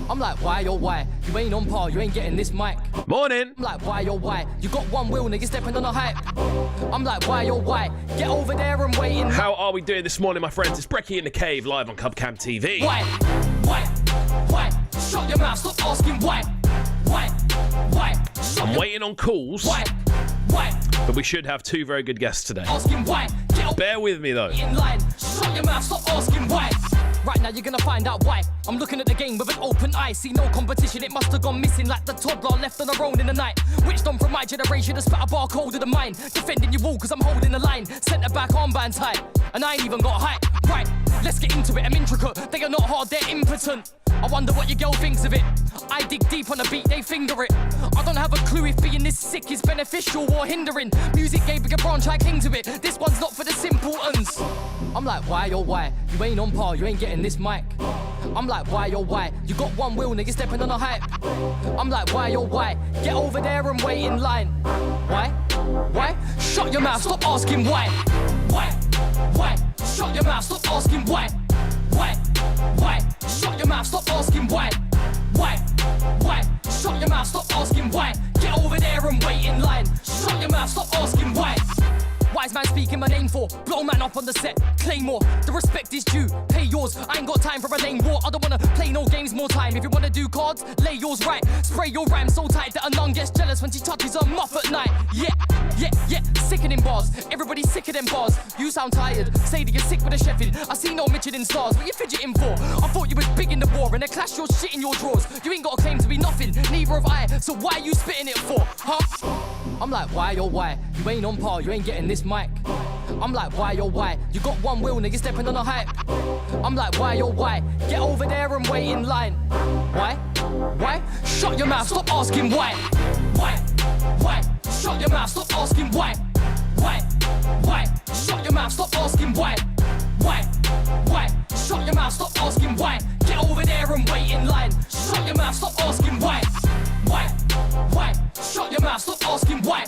I'm like, why, oh why? You ain't on par, you ain't getting this mic. Morning. I'm like, why, oh why? You got one wheel, nigga, stepping on a hype. I'm like, why, oh why? Get over there and wait in. How are we doing this morning, my friends? It's Brekky In The Cave, live on Cubcam TV. Why? Shut your mouth, stop asking why. I'm waiting on calls. Why? But we should have two very good guests today. Asking why? Bear with me, though. In line, shut your mouth, stop asking why. Right now you're gonna find out why. I'm looking at the game with an open eye. See no competition, it must have gone missing like the toddler left on her own in the night. Which done from my generation to spat a bar colder than mine. Defending you all cause I'm holding the line. Centre back, armband tight. And I ain't even got height. Right, let's get into it, I'm intricate. They are not hard, they're impotent. I wonder what your girl thinks of it. I dig deep on the beat, they finger it. I don't have a clue if being this sick is beneficial or hindering. Music gave me a branch, I cling to it. This one's not for the simpletons. I'm like, why, oh why? You ain't on par, you ain't getting this mic. I'm like, why, oh why? You got one wheel, nigga, stepping on a hype. I'm like, why, oh why? Get over there and wait in line. Why? Shut your mouth, stop asking why. Why? Shut your mouth, stop asking why. Why? Shut your mouth, stop asking why. Why? Shut your mouth, stop asking why. Get over there and wait in line. Shut your mouth, stop asking why. Wise man speaking my name for. Blow man up on the set, Claymore. The respect is due, pay yours. I ain't got time for a lane war. I don't wanna play no games, more time. If you wanna do cards, lay yours right. Spray your rhyme so tight that a nun gets jealous when she touches her muff at night. Yeah. Sickening bars, everybody's sicker than bars. You sound tired, say that you're sick with a chefing. I see no Michelin stars, what you fidgeting for? I thought you was big in the war and I clash your shit in your drawers. You ain't got a claim to be nothing, neither have I. So why you spitting it for, huh? I'm like, why, oh why? You ain't on par, you ain't getting this mic. I'm like, why, oh why? You got one wheel, nigga, stepping on a hype. I'm like, why, oh why? Get over there and wait in line. Why? Shut your mouth, stop asking why. Why? Shut your mouth, stop asking why. Why? Shut your mouth, stop asking why. Why? Shut your mouth, stop asking why. Get over there and wait in line. Shut your mouth, stop asking why. Why? Shut your mouth, stop asking why.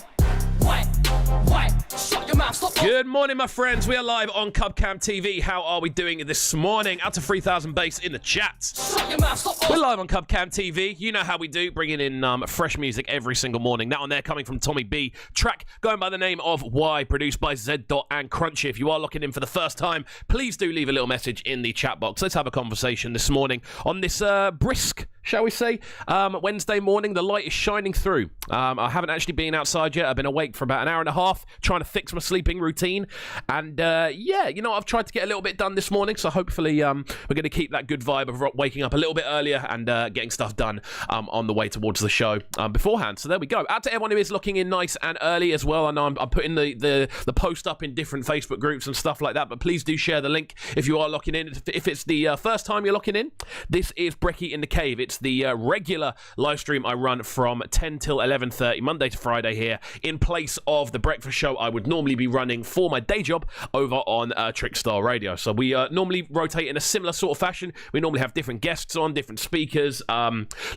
Why? Shut your mouth, stop. Good morning, my friends. We are live on Cubcam TV. How are we doing this morning? Out to 3,000 base in the chat. Shut your mouth, stop. We're live on Cubcam TV. You know how we do, bringing in fresh music every single morning. That one there coming from Tommy B. Track going by the name of Why, produced by Z. and Crunchy. If you are looking in for the first time, please do leave a little message in the chat box. Let's have a conversation this morning on this brisk, shall we say, Wednesday morning. The light is shining through. I haven't actually been outside yet. I've been awake for about an hour and a half trying to fix my sleeping routine. And I've tried to get a little bit done this morning. So hopefully we're going to keep that good vibe of waking up a little bit earlier and getting stuff done on the way towards the show beforehand. So there we go. Out to everyone who is looking in nice and early as well. I know I'm putting the post up in different Facebook groups and stuff like that. But please do share the link if you are locking in. If it's the first time you're locking in, this is Brekky In The Cave. It's the regular live stream I run from 10 till 11:30, Monday to Friday here, in place of the breakfast show I would normally be running for my day job over on Trickstar Radio. So we normally rotate in a similar sort of fashion. We normally have different guests on, different speakers,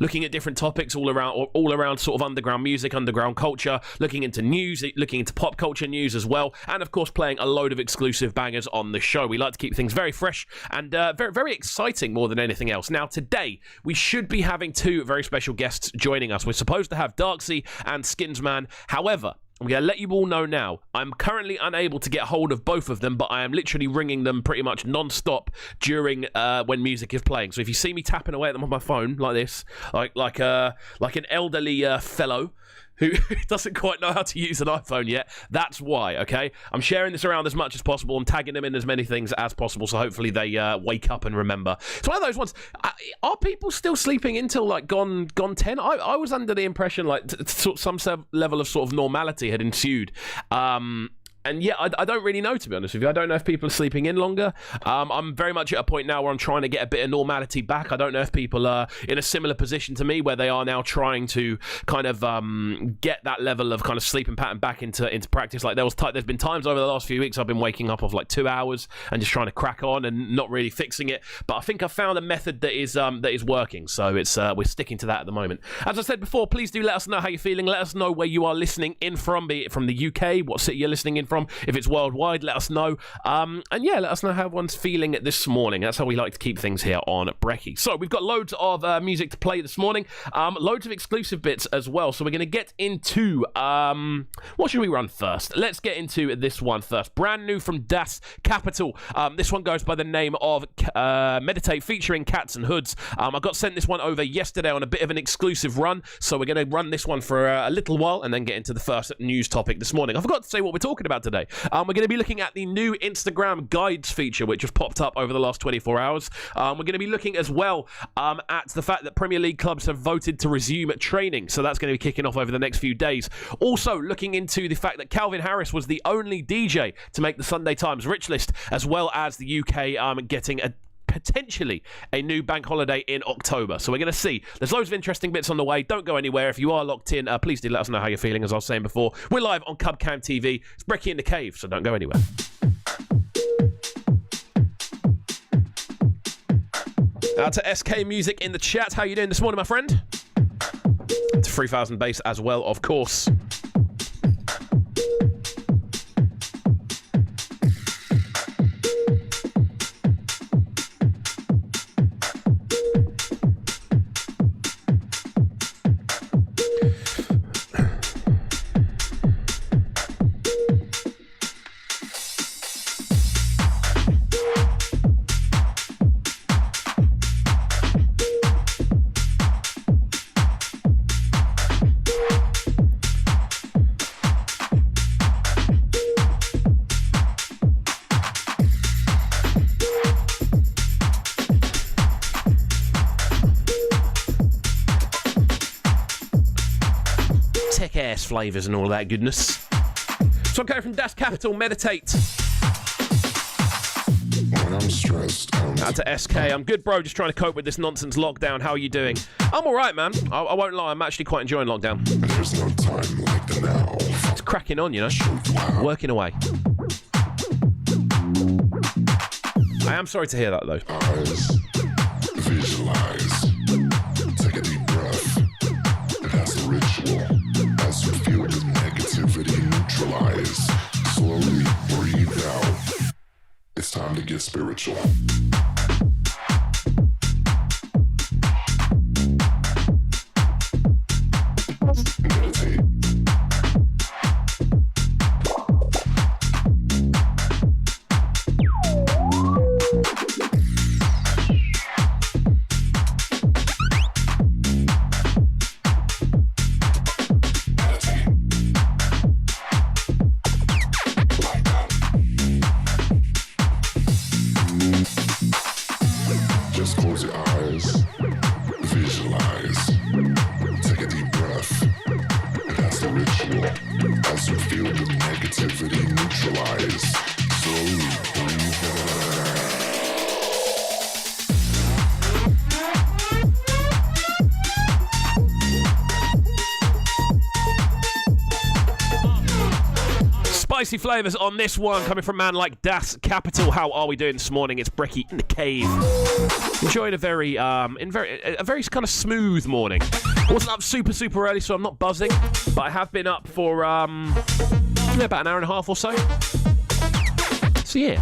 looking at different topics all around sort of underground music, underground culture, looking into news, looking into pop culture news as well, and of course playing a load of exclusive bangers on the show. We like to keep things very fresh and very, very exciting more than anything else. Now today we should be having two very special guests joining us. We're supposed to have Darksy and Skinzmann. However, I'm going to let you all know now, I'm currently unable to get hold of both of them, but I am literally ringing them pretty much non-stop during when music is playing. So if you see me tapping away at them on my phone like this, like an elderly fellow who doesn't quite know how to use an iPhone yet, that's why, okay? I'm sharing this around as much as possible. I'm tagging them in as many things as possible, so hopefully they wake up and remember. It's one of those ones. Are people still sleeping until like gone 10? I was under the impression like some level of sort of normality had ensued yeah, I don't really know, to be honest with you. I don't know if people are sleeping in longer. I'm very much at a point now where I'm trying to get a bit of normality back. I don't know if people are in a similar position to me where they are now trying to kind of get that level of kind of sleeping pattern back into practice. Like there's been times over the last few weeks I've been waking up off like 2 hours and just trying to crack on and not really fixing it. But I think I found a method that is working. So it's we're sticking to that at the moment. As I said before, please do let us know how you're feeling. Let us know where you are listening in from, be it from the UK, what city you're listening in from. If it's worldwide, let us know. And yeah, let us know how everyone's feeling this morning. That's how we like to keep things here on Brekky. So we've got loads of music to play this morning. Loads of exclusive bits as well. So we're going to get into what should we run first? Let's get into this one first. Brand new from Das Capital. This one goes by the name of Meditate, featuring Cats and Hoods. I got sent this one over yesterday on a bit of an exclusive run, so we're going to run this one for a little while and then get into the first news topic this morning. I forgot to say what we're talking about today. We're going to be looking at the new Instagram guides feature, which has popped up over the last 24 hours. We're going to be looking as well at the fact that Premier League clubs have voted to resume training, so that's going to be kicking off over the next few days. Also looking into the fact that Calvin Harris was the only DJ to make the Sunday Times Rich List, as well as the UK getting potentially a new bank holiday in October. So we're going to see. There's loads of interesting bits on the way. Don't go anywhere. If you are locked in, please do let us know how you're feeling. As I was saying before, we're live on Cubcam TV. It's Brekky In The Cave, so don't go anywhere. Out to SK Music in the chat. How you doing this morning, my friend? To 3000 bass as well, of course. Flavours and all that goodness. So I'm going from Das Capital, Meditate. When I'm stressed, out to SK. I'm good, bro. Just trying to cope with this nonsense lockdown. How are you doing? I'm all right, man. I won't lie. I'm actually quite enjoying lockdown. There's no time like the now. It's cracking on, you know. Working away. I am sorry to hear that, though. Eyes, visualize, take a deep breath. That's the ritual. As you feel the negativity neutralize, slowly breathe out. It's time to get spiritual. Meditate. Spicy flavours on this one, coming from a man like Das Capital. How are we doing this morning? It's Brekky In The Cave. Enjoying a very kind of smooth morning. I wasn't up super early, so I'm not buzzing, but I have been up for about an hour and a half or so. So yeah,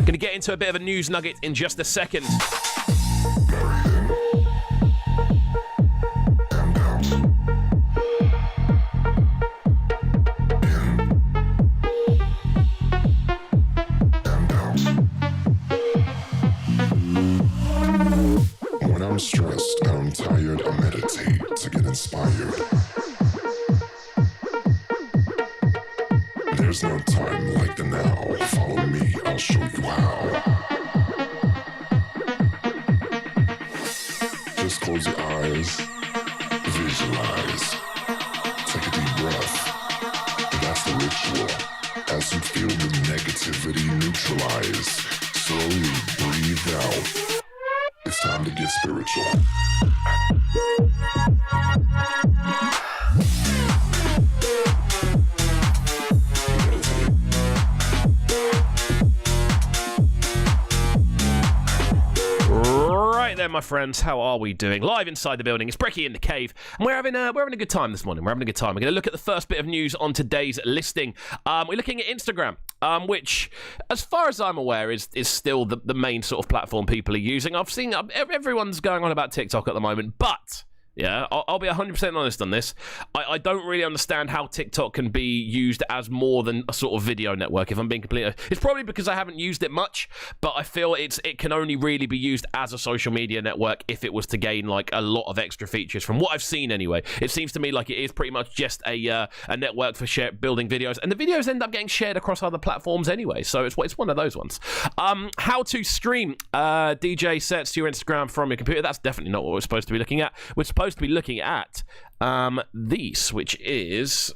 gonna get into a bit of a news nugget in just a second. I'm stressed, I'm tired, I meditate to get inspired. There's no time like the now. Follow me, I'll show you how. Just close your eyes, visualize, take a deep breath. That's the ritual. my friends? How are we doing? Live inside the building. It's Brekky in the Cave, and we're having a good time this morning. We're having a good time. We're going to look at the first bit of news on today's listing. We're looking at Instagram, which, as far as I'm aware, is still the main sort of platform people are using. I've seen everyone's going on about TikTok at the moment, but... yeah, I'll be 100% honest on this. I don't really understand how TikTok can be used as more than a sort of video network, if I'm being completely... It's probably because I haven't used it much, but I feel it can only really be used as a social media network if it was to gain, like, a lot of extra features. From what I've seen, anyway, it seems to me like it is pretty much just a network for building videos, and the videos end up getting shared across other platforms anyway, so it's one of those ones. How to stream DJ sets to your Instagram from your computer. That's definitely not what we're supposed to be looking at. We're supposed to be looking at this, which is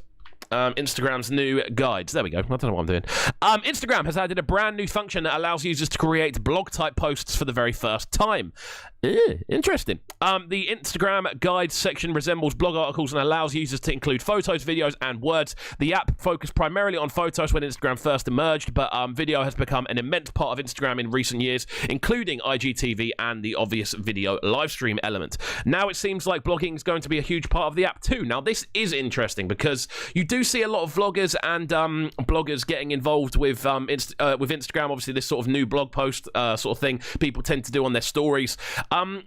Instagram's new guides. There we go. I don't know what I'm doing. Instagram has added a brand new function that allows users to create blog-type posts for the very first time. Interesting. The Instagram guides section resembles blog articles and allows users to include photos, videos, and words. The app focused primarily on photos when Instagram first emerged, but video has become an immense part of Instagram in recent years, including IGTV and the obvious video live stream element. Now it seems like blogging is going to be a huge part of the app too. Now this is interesting because you do see a lot of vloggers and bloggers getting involved with Instagram. Obviously, this sort of new blog post sort of thing people tend to do on their stories.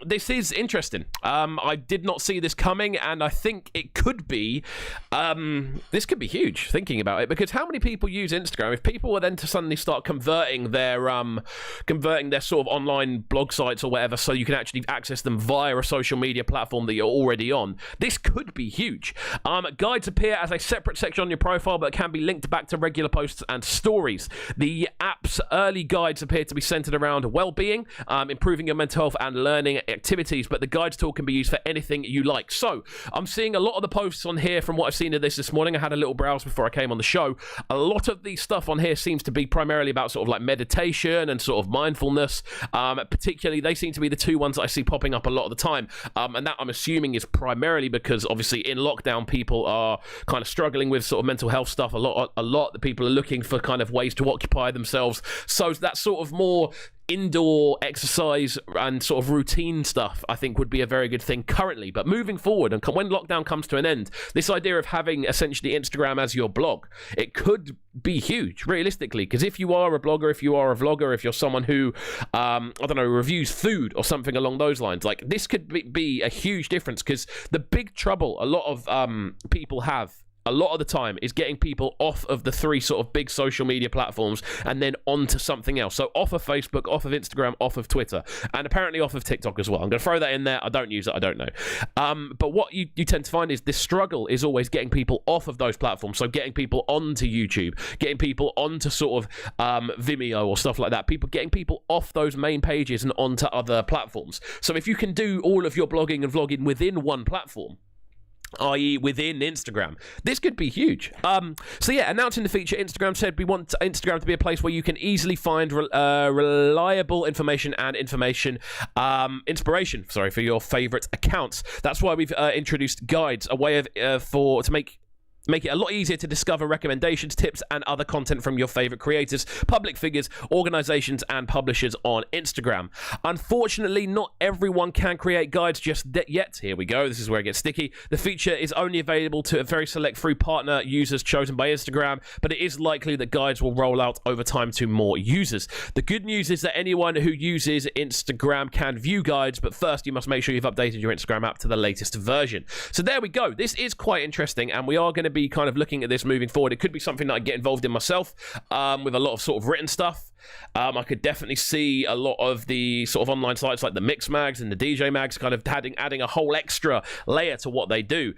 This is interesting. I did not see this coming, and I think it could be this could be huge, thinking about it, because how many people use Instagram? If people were then to suddenly start converting their sort of online blog sites or whatever, so you can actually access them via a social media platform that you're already on, this could be huge. Guides appear as a separate section on your profile, but can be linked back to regular posts and stories. The app's early guides appear to be centered around well-being, improving your mental health and learning activities, but the guides tool can be used for anything you like. So I'm seeing a lot of the posts on here from what I've seen of this morning. I had a little browse before I came on the show. A lot of the stuff on here seems to be primarily about sort of like meditation and sort of mindfulness. Particularly, they seem to be the two ones that I see popping up a lot of the time, and that I'm assuming is primarily because obviously in lockdown people are kind of struggling with sort of mental health stuff a lot. The people are looking for kind of ways to occupy themselves, so that sort of more indoor exercise and sort of routine stuff I think would be a very good thing currently. But moving forward, and when lockdown comes to an end, this idea of having essentially Instagram as your blog, it could be huge realistically, because if you are a blogger, if you are a vlogger, if you're someone who I don't know, reviews food or something along those lines, like this could be a huge difference, because the big trouble a lot of people have a lot of the time is getting people off of the three sort of big social media platforms and then onto something else. So off of Facebook, off of Instagram, off of Twitter, and apparently off of TikTok as well. I'm going to throw that in there. I don't use it. I don't know. But what you tend to find is this struggle is always getting people off of those platforms. So getting people onto YouTube, getting people onto sort of Vimeo or stuff like that. Getting people off those main pages and onto other platforms. So if you can do all of your blogging and vlogging within one platform, i.e. within Instagram, this could be huge. So yeah, announcing the feature, Instagram said we want Instagram to be a place where you can easily find reliable information and inspiration for your favorite accounts. That's why we've introduced guides, a way of to make it a lot easier to discover recommendations, tips, and other content from your favorite creators, public figures, organizations, and publishers on Instagram. Unfortunately, not everyone can create guides just yet. Here we go. This is where it gets sticky. The feature is only available to a very select few partner users chosen by Instagram, but it is likely that guides will roll out over time to more users. The good news is that anyone who uses Instagram can view guides, but first you must make sure you've updated your Instagram app to the latest version. So there we go. This is quite interesting, and we are going to be kind of looking at this moving forward. It could be something that I get involved in myself, with a lot of sort of written stuff. I could definitely see a lot of the sort of online sites like the Mix Mags and the DJ Mags kind of adding a whole extra layer to what they do.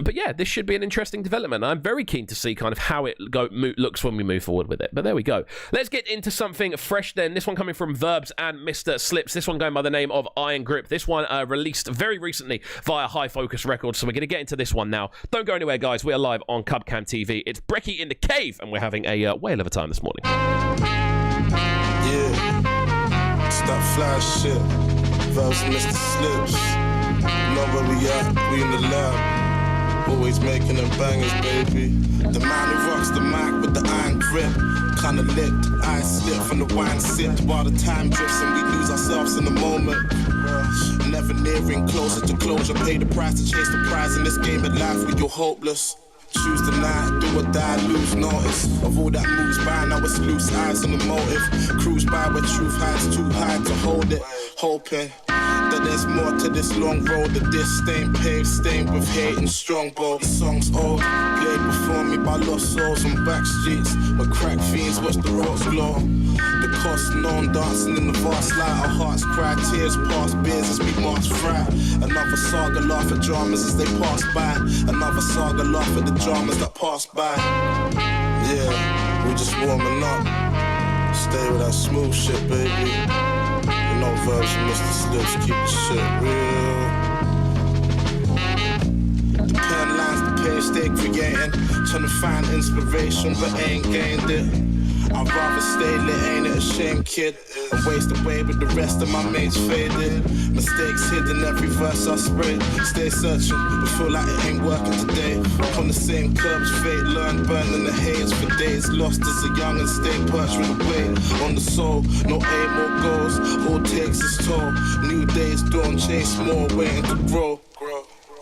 But yeah, this should be an interesting development. I'm very keen to see kind of how it looks when we move forward with it. But there we go. Let's get into something fresh then. This one coming from Verbs and Mr. Slips. This one going by the name of Iron Grip. This one released very recently via High Focus Records. So we're going to get into this one now. Don't go anywhere, guys. We are live on Cubcam TV. It's Brekky in the Cave, and we're having a whale of a time this morning. Yeah, stop fly shit. Verbs and Mr. Slips. Know where we at? We in the lab. Always making them bangers, baby. The man who rocks the mic with the iron grip. Kinda licked, eyes slip from the wine sipped while the time drifts and we lose ourselves in the moment. never nearing closer to closure. Pay the price to chase the prize in this game of life when you're hopeless. Choose the night, do or die, lose notice of all that moves by. Now it's loose eyes on the motive. Cruise by where truth hides too high to hold it. Hoping that there's more to this long road. That this stained paved, stained with hate and strongbow. The song's old, played before me by lost souls on back streets where crack fiends watch the rocks glow. The cost known, dancing in the vast light. Our hearts cry, tears pass, beers as we march fright. Another saga, laugh at dramas as they pass by. Another saga, laugh at the dramas that pass by. Yeah, we just warming up. Stay with that smooth shit, baby. You know verbs and Mr. Slips, keep the shit real. The pen lines, the page they creating. Trying to find inspiration, but ain't gained it. I'd rather stay lit, ain't it a shame, kid? And waste away with the rest of my mates faded. Mistakes hidden, every verse I spray. Stay searching, but feel like it ain't working today. On the same curbs, fate learned, burning the haze for days. Lost as a young and stay perched with a weight on the soul. No aim, more goals, all takes its toll. New days dawn, chase more, waiting to grow.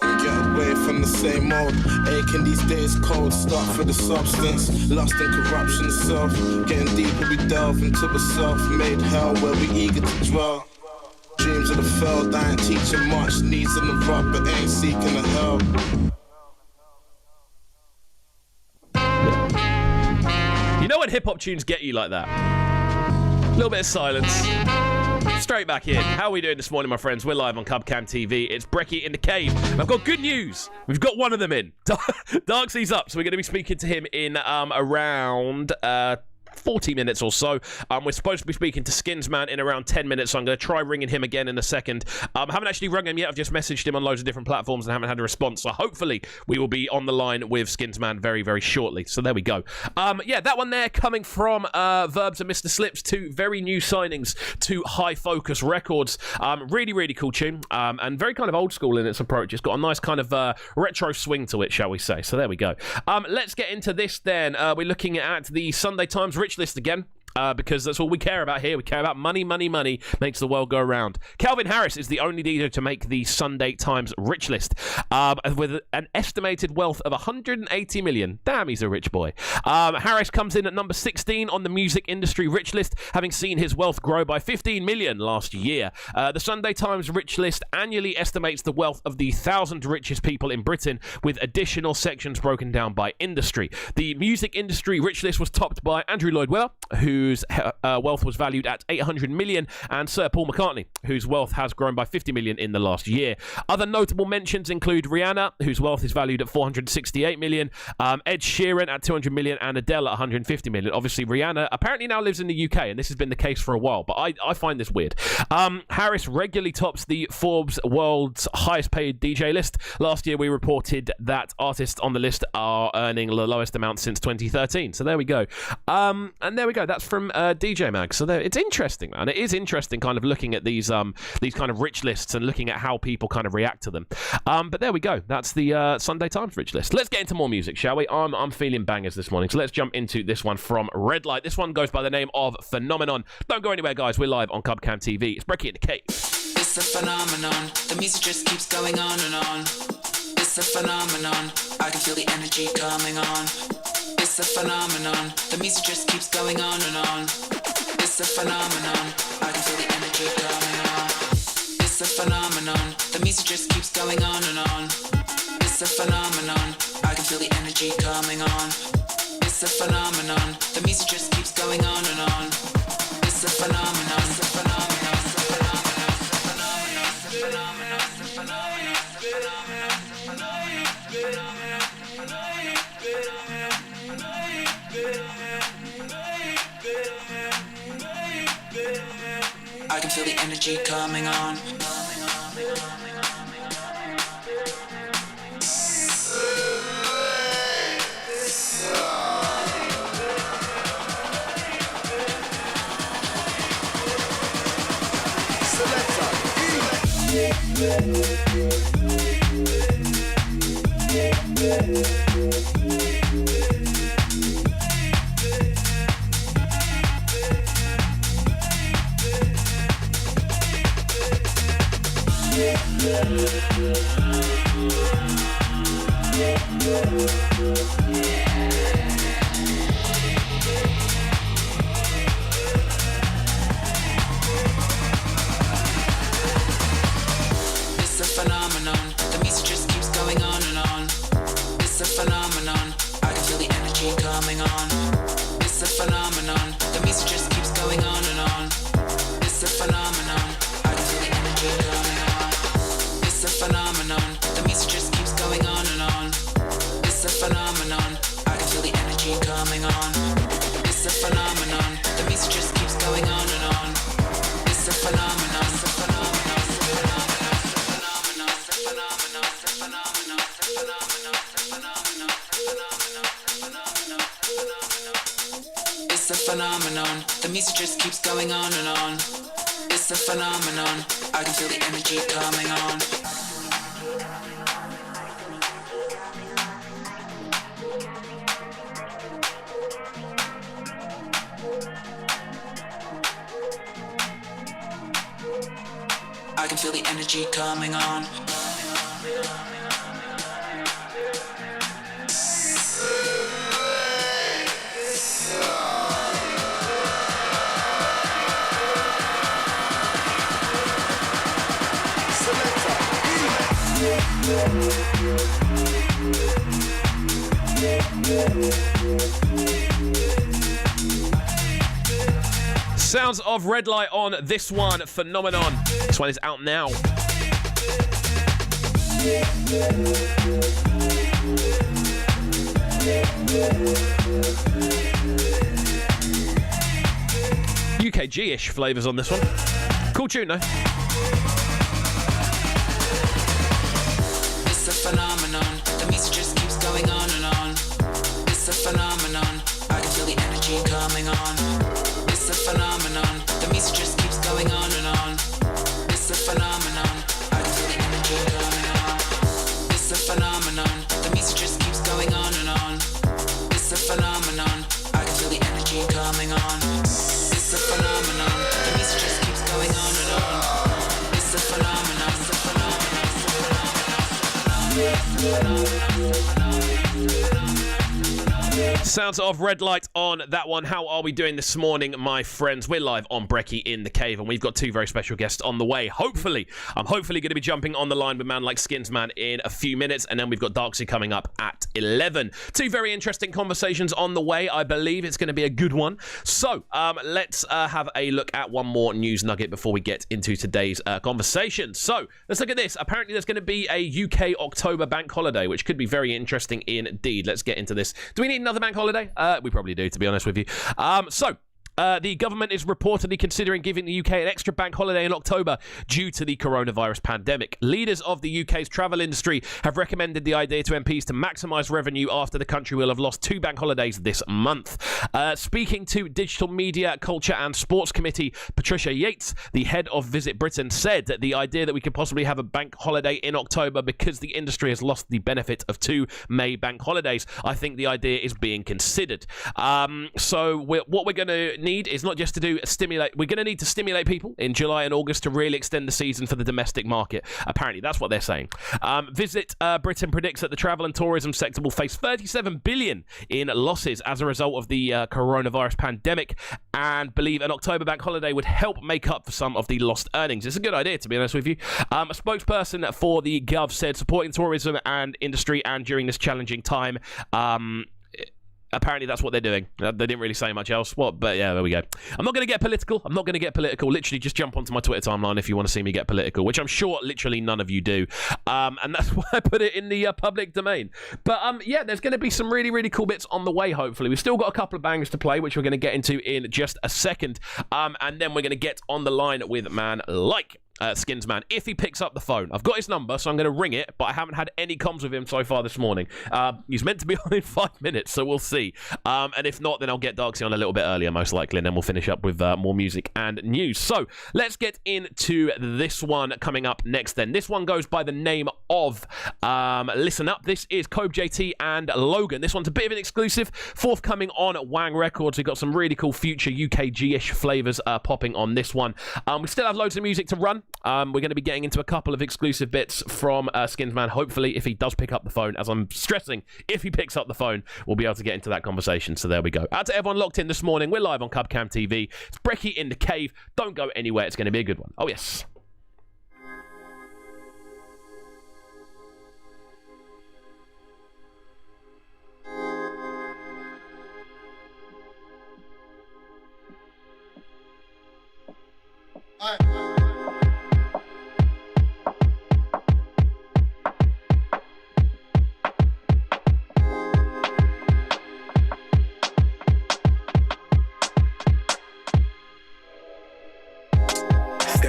And get away from the same old. Aching these days cold, start for the substance. Lust and corruption self. Getting deeper we delve into a self-made hell where we eager to dwell. Dreams of the failed, I ain't teaching much. Needs in the rock but ain't seeking the help. You know when hip-hop tunes get you like that? A little bit of silence. Straight back in. How are we doing this morning, my friends? We're live on Cubcam TV. It's Brekky In The Cave. And I've got good news. We've got one of them in. Darksy's up, so we're going to be speaking to him in around 40 minutes or so. We're supposed to be speaking to Skinzmann in around 10 minutes, so I'm going to try ringing him again in a second. Haven't actually rung him yet. I've just messaged him on loads of different platforms and haven't had a response, so hopefully we will be on the line with Skinzmann very, very shortly. So there we go. Yeah, that one there coming from Verbs and Mr. Slips, two very new signings to High Focus Records. Really, really cool tune, and very kind of old school in its approach. It's got a nice kind of retro swing to it, shall we say. So there we go. Let's get into this then. We're looking at the Sunday Times Rich List again. Because that's all we care about here. We care about money, money, money makes the world go round. Calvin Harris is the only DJ to make the Sunday Times Rich List with an estimated wealth of 180 million. Damn, he's a rich boy. Harris comes in at number 16 on the music industry Rich List, having seen his wealth grow by 15 million last year. The Sunday Times Rich List annually estimates the wealth of the 1,000 richest people in Britain, with additional sections broken down by industry. The music industry Rich List was topped by Andrew Lloyd Webber, whose wealth was valued at 800 million, and Sir Paul McCartney, whose wealth has grown by 50 million in the last year. Other notable mentions include Rihanna, whose wealth is valued at 468 million, Ed Sheeran at 200 million, and Adele at 150 million. Obviously, Rihanna apparently now lives in the UK, and this has been the case for a while, but I find this weird. Harris regularly tops the Forbes World's Highest Paid DJ list. Last year, we reported that artists on the list are earning the lowest amount since 2013. So there we go. And there we go. That's from DJ Mag. So there, it's interesting, man. It is interesting kind of looking at these kind of rich lists and looking at how people kind of react to them. But there we go. That's the Sunday Times Rich List. Let's get into more music, shall we? I'm feeling bangers this morning. So let's jump into this one from Red Light. This one goes by the name of Phenomenon. Don't go anywhere, guys. We're live on Cubcam TV. It's Brekky In The Cave. It's a phenomenon. The music just keeps going on and on. It's a phenomenon. I can feel the energy coming on. It's a phenomenon. The music just keeps going on and on. It's a phenomenon. I can feel the energy coming on. It's a phenomenon. The music just keeps going on and on. It's a phenomenon. I can feel the energy coming on. It's a phenomenon. The music just keeps going on and on. It's a phenomenon. It's a phenomenon. It's a phenomenon. It's a phenomenon. It's a phenomenon. It's a phenomenon. It's a phenomenon. I can feel the energy coming on. energy coming on. It's a phenomenon. The music just keeps going on and on. It's a phenomenon. I can feel the energy coming on. It's a phenomenon. The music just keeps going on and on. It's a phenomenon. I can feel the energy coming on. It's a phenomenon. The music just keeps going on and on. It's a phenomenon. It's a phenomenon. It's a phenomenon. It's a phenomenon. It's a phenomenon. It's a phenomenon. It's a phenomenon. It's a phenomenon. The music just keeps going on and on. It's a phenomenon. I can feel the energy coming on. I can feel the energy coming on. Sounds of Red Light on this one, Phenomenon. This one is out now. UKG-ish flavours on this one. Cool tune, though. It's a phenomenon. The music just keeps going on and on. It's a phenomenon. I can feel the energy coming on. It's a phenomenon. The music just keeps going on and on. It's a phenomenon. I can feel the energy coming on. It's a phenomenon. The music just keeps going on and on. It's a phenomenon. I can feel the energy coming on. It's a phenomenon. The music just keeps going on and on. It's a phenomenon. It's a phenomenon. It's a phenomenon. It's a phenomenon. Sounds of Red Light on that one. How are we doing this morning, my friends? We're live on Brekky In The Cave, and we've got two very special guests on the way. Hopefully, I'm going to be jumping on the line with man like Skinzmann in a few minutes, and then we've got Darksy coming up at 11. Two very interesting conversations on the way. I believe it's going to be a good one. So, let's have a look at one more news nugget before we get into today's conversation. So, let's look at this. Apparently, there's going to be a UK October bank holiday, which could be very interesting indeed. Let's get into this. Do we need another bank holiday? We probably do, to be honest with you. The government is reportedly considering giving the UK an extra bank holiday in October due to the coronavirus pandemic. Leaders of the UK's travel industry have recommended the idea to MPs to maximise revenue after the country will have lost two bank holidays this month. Speaking to Digital Media, Culture and Sports Committee, Patricia Yates, the head of Visit Britain, said that the idea that we could possibly have a bank holiday in October because the industry has lost the benefit of two May bank holidays. I think the idea is being considered. So what we're going to need is not just to do stimulate. We're going to need to stimulate people in July and August to really extend the season for the domestic market. Apparently, that's what they're saying. Visit Britain predicts that the travel and tourism sector will face 37 billion in losses as a result of the coronavirus pandemic, and believe an October bank holiday would help make up for some of the lost earnings. It's a good idea, to be honest with you. A spokesperson for the Gov said supporting tourism and industry and during this challenging time. Apparently that's what they're doing. They didn't really say much else. But yeah, there we go. I'm not going to get political. Literally just jump onto my Twitter timeline if you want to see me get political, which I'm sure literally none of you do. And that's why I put it in the public domain. But yeah, there's going to be some really, really cool bits on the way, hopefully. We've still got a couple of bangers to play, which we're going to get into in just a second. And then we're going to get on the line with man like Skinzmann, if he picks up the phone. I've got his number, so I'm going to ring it, but I haven't had any comms with him so far this morning. He's meant to be on in 5 minutes, so we'll see. And if not, then I'll get Darksy on a little bit earlier, most likely, and then we'll finish up with more music and news. So let's get into this one coming up next then. This one goes by the name of Listen Up. This is Kobe JT and Logan. This one's a bit of an exclusive, forthcoming on Wang Records. We've got some really cool future UKG-ish flavours popping on this one. We still have loads of music to run. We're going to be getting into a couple of exclusive bits from Skinzmann. Hopefully, if he does pick up the phone, as I'm stressing, if he picks up the phone, we'll be able to get into that conversation. So there we go. Out to everyone locked in this morning. We're live on Cubcam TV. It's Brekky In The Cave. Don't go anywhere. It's going to be a good one. Oh, yes. Step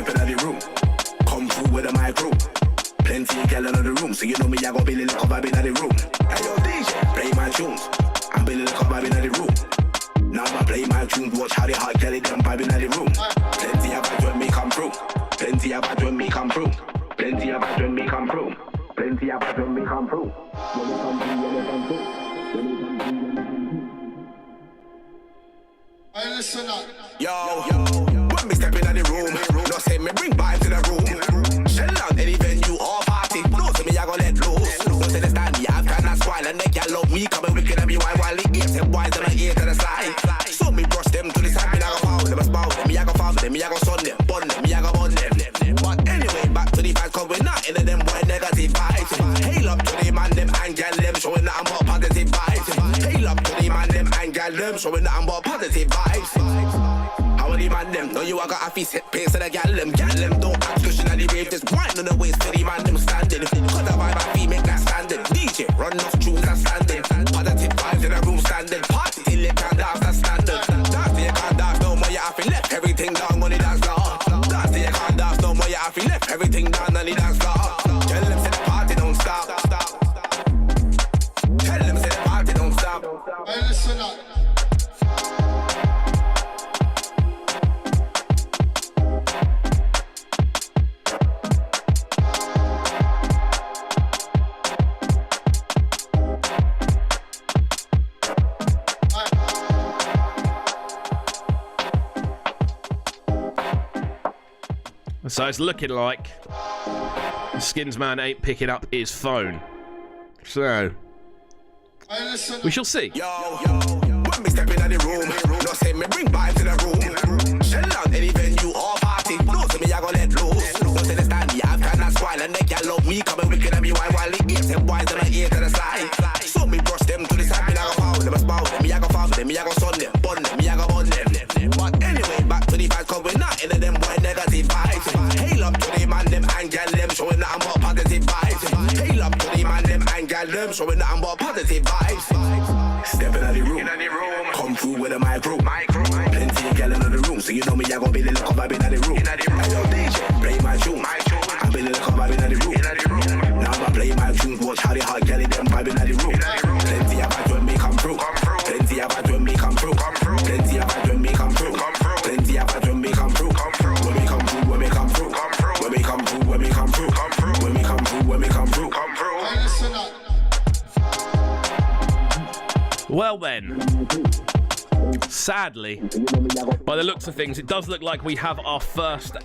in the room, come through with a micro. Plenty of gal in the room, so you know me, I go Billy the Cobb in the room. Hey yo, DJ, play my tunes. I'm Billy the Cobb in the room. Now I play my tunes, watch how the hot gal them vibing in the room. Plenty of bad when me come through. Plenty of bad when me come through. Plenty of bad when me come through. Plenty of bad when me come through. When me come through, when me come through. When me come through, when me come through. Hey, listen up. Yo, when me step in the room, no say me bring vibes to the room. Shell out any venue or party, no say me I go let loose. No say they stand me, I cannot spoil and they can't love me. Coming wicked and me wild the ears and wise and my ear to the side. So me brush them to the side, me I go foul them, spoil them, me I go farm them, me I go son them, bun them, me I go bun them. But anyway, back to the vibes, cause we're not into them boy negative vibes. Hail up to the man them and gal them, showing that I'm more positive vibes. Hail up to the man them and gal them, showing that I'm more positive vibes. How the man them? Know you I got a fee set pace to the gal them don't act cushion at the rave, just grind on the waist for the man them standing. Cause the vibe I feel make that standing. DJ run off tunes that's standing. Positive vibes in the room standing. Party till you can't dance, that's standard. Dance till you can't dance, no more you have to left everything down on the dance floor. Dance till you can't dance, no more you have to left everything down on the dance floor. Tell them say the party don't stop. Tell them say the party don't stop. Hey, listen up. So it's looking like Skinzmann ain't picking up his phone. So we shall see. Yo, when me step in the room, no say me bring vibes to the room. Shell out any venue or party, no say me I go let loose. No say they stand me, I cannot spoil and they can't love me. Coming wicked and me wild the ears and wise and my ear to the side. So me brush them to the side, me I go foul them, spoil them, me I go farm them, me I go son them, bun them, me I go bun them. But anyway, back to the vibes, cause we're not into them boy negative vibes. Hail up to the man them and gal them, showing that I'm more positive vibes. Hail up to the man them and gal them, showing that I'm more positive vibes. Step in the room, come through with a micro. Plenty of gal in the room, so you know me I go Billy the Cobb in the room. Hey yo DJ, play my tune. I'm Billy the Cobb in the room. Now I play my tunes, watch how the hot gal them vibing in the room. Plenty of bad when me come through. Plenty of bad when me come through. Plenty of bad when me come through. Plenty of bad when me come through. When me come through, when me come through. When me come through, when me come through. When me come through, when me come through. Hey, listen up. Well then, sadly, by the looks of things, it does look like we have our first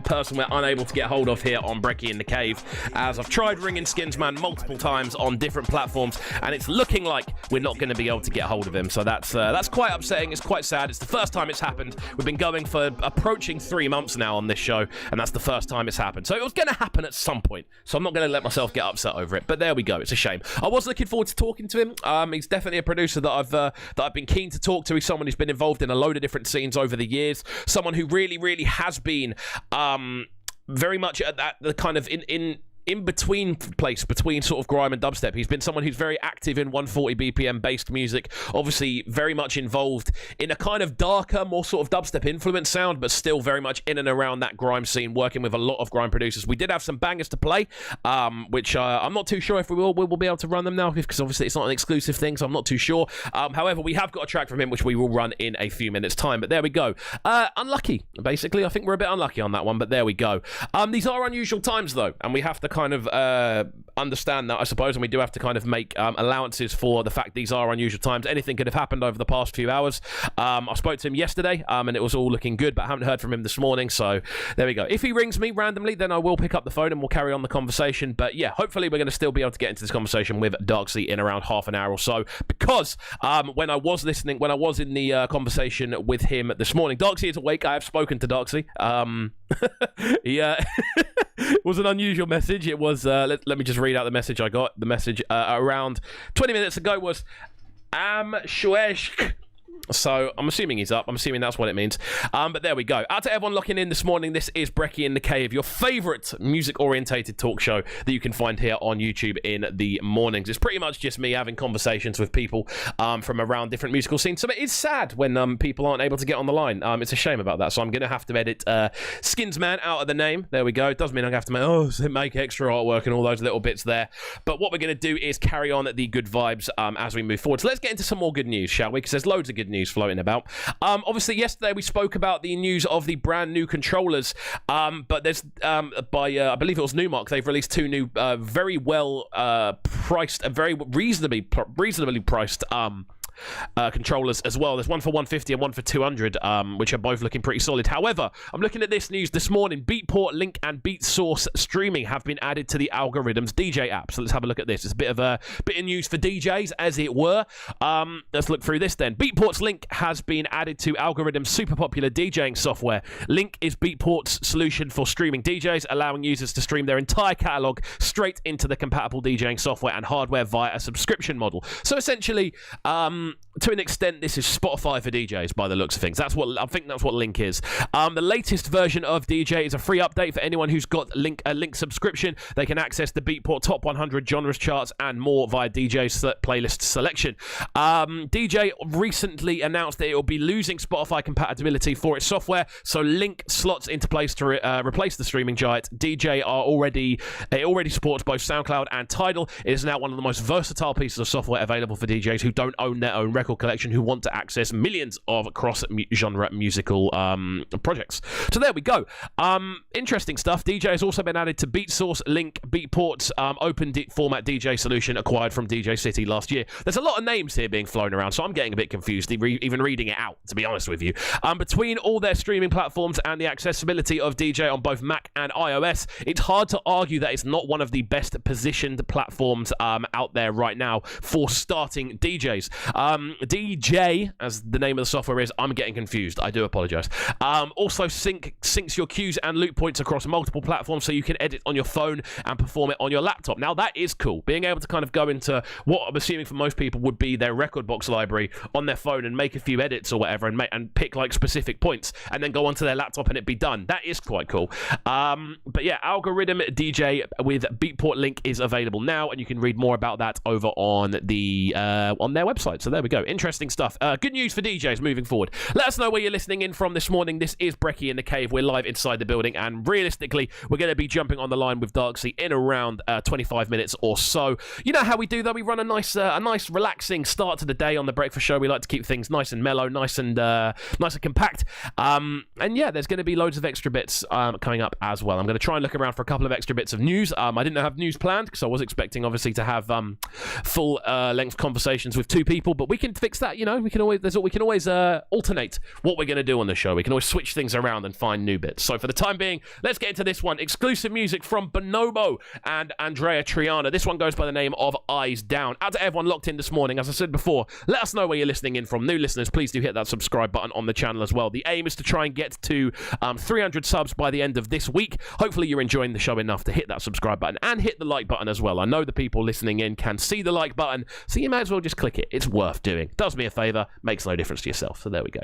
person we're unable to get hold of here on Brekky In The Cave, as I've tried ringing Skinzmann multiple times on different platforms, and it's looking like we're not going to be able to get hold of him. So that's quite upsetting. It's quite sad. It's the first time it's happened. We've been going for approaching 3 months now on this show, and that's the first time it's happened. So it was going to happen at some point. So I'm not going to let myself get upset over it. But there we go. It's a shame. I was looking forward to talking to him. He's definitely a producer that I've been keen to talk to. He's someone who's been involved in a load of different scenes over the years. Someone who really has been very much at that the kind of in between place between sort of grime and dubstep. He's been someone who's very active in 140 BPM based music, obviously very much involved in a kind of darker, more sort of dubstep influenced sound, but still very much in and around that grime scene, working with a lot of grime producers. We did have some bangers to play, which I'm not too sure if we'll be able to run them now, because obviously it's not an exclusive thing, so I'm not too sure. However, we have got a track from him which we will run in a few minutes time, but there we go. Unlucky, basically. I think we're a bit unlucky on that one, but there we go. These are unusual times though, and we have to kind of understand that, I suppose, and we do have to kind of make allowances for the fact these are unusual times. Anything could have happened over the past few hours. I spoke to him yesterday, and it was all looking good, but I haven't heard from him this morning, so there we go. If he rings me randomly, then I will pick up the phone and we'll carry on the conversation, but yeah, hopefully we're going to still be able to get into this conversation with Darksea in around half an hour or so, because when I was in the conversation with him this morning, Darksea is awake. I have spoken to Darksea. Yeah. It was an unusual message. It was, let me just read out the message I got. The message around 20 minutes ago was, Am Shueshk. So I'm assuming he's up. I'm assuming that's what it means. But there we go. Out to everyone locking in this morning. This is Brekky In The Cave, your favourite music-orientated talk show that you can find here on YouTube in the mornings. It's pretty much just me having conversations with people from around different musical scenes. So it is sad when people aren't able to get on the line. It's a shame about that. So I'm going to have to edit Skinzmann out of the name. There we go. It does mean I'm going to have to make extra artwork and all those little bits there. But what we're going to do is carry on the good vibes as we move forward. So let's get into some more good news, shall we? Because there's loads of good news floating about. Obviously, yesterday we spoke about the news of the brand new controllers, but there's I believe it was Newmark. They've released two new, very well priced, very reasonably priced controllers as well. There's one for 150 and one for 200, which are both looking pretty solid. However, I'm looking at this news this morning. Beatport, Link, and BeatSource streaming have been added to the Algorithms DJ app. So let's have a look at this. It's a bit of news for DJs, as it were. Let's look through this then. Beatport's Link has been added to Algorithms' super popular DJing software. Link is Beatport's solution for streaming DJs, allowing users to stream their entire catalog straight into the compatible DJing software and hardware via a subscription model. So essentially, to an extent, this is Spotify for DJs by the looks of things. I think that's what Link is. The latest version of DJ is a free update for anyone who's got a Link subscription. They can access the Beatport Top 100 genres charts and more via DJ playlist selection. DJ recently announced that it will be losing Spotify compatibility for its software, so Link slots into place to replace the streaming giant. DJ already supports both SoundCloud and Tidal. It is now one of the most versatile pieces of software available for DJs who don't own their own record collection, who want to access millions of cross-genre musical projects. So there we go. Interesting stuff. DJ has also been added to BeatSource, Link, Beatport's open format DJ solution acquired from DJ City last year. There's a lot of names here being flown around, so I'm getting a bit confused even reading it out, to be honest with you. Between all their streaming platforms and the accessibility of DJ on both Mac and iOS, it's hard to argue that it's not one of the best positioned platforms out there right now for starting DJs. DJ, as the name of the software is, I'm getting confused. I do apologize. Also syncs your cues and loop points across multiple platforms, so you can edit on your phone and perform it on your laptop. Now that is cool. Being able to kind of go into what I'm assuming for most people would be their record box library on their phone and make a few edits or whatever, and pick like specific points, and then go onto their laptop and it be done. That is quite cool. But yeah, Algorithm DJ with Beatport Link is available now, and you can read more about that over on their website. So there we go. Interesting stuff. Good news for DJs moving forward. Let us know where you're listening in from this morning. This is Brekky In The Cave. We're live inside the building, and realistically, we're going to be jumping on the line with Darksea in around 25 minutes or so. You know how we do, though. We run a nice relaxing start to the day on the breakfast show. We like to keep things nice and mellow, nice and compact. And yeah, there's going to be loads of extra bits coming up as well. I'm going to try and look around for a couple of extra bits of news. I didn't have news planned because I was expecting, obviously, to have full length conversations with two people, but we can fix that. You know, we can always alternate what we're going to do on the show. We can always switch things around and find new bits. So for the time being, let's get into this one. Exclusive music from Bonobo and Andrea Triana. This one goes by the name of Eyes Down. Out to everyone locked in this morning. As I said before, let us know where you're listening in from. New listeners, please do hit that subscribe button on the channel as well. The aim is to try and get to 300 subs by the end of this week. Hopefully you're enjoying the show enough to hit that subscribe button and hit the like button as well. I know the people listening in can see the like button, so you may as well just click it. It's worth doing. Does me a favor, makes no difference to yourself. So there we go.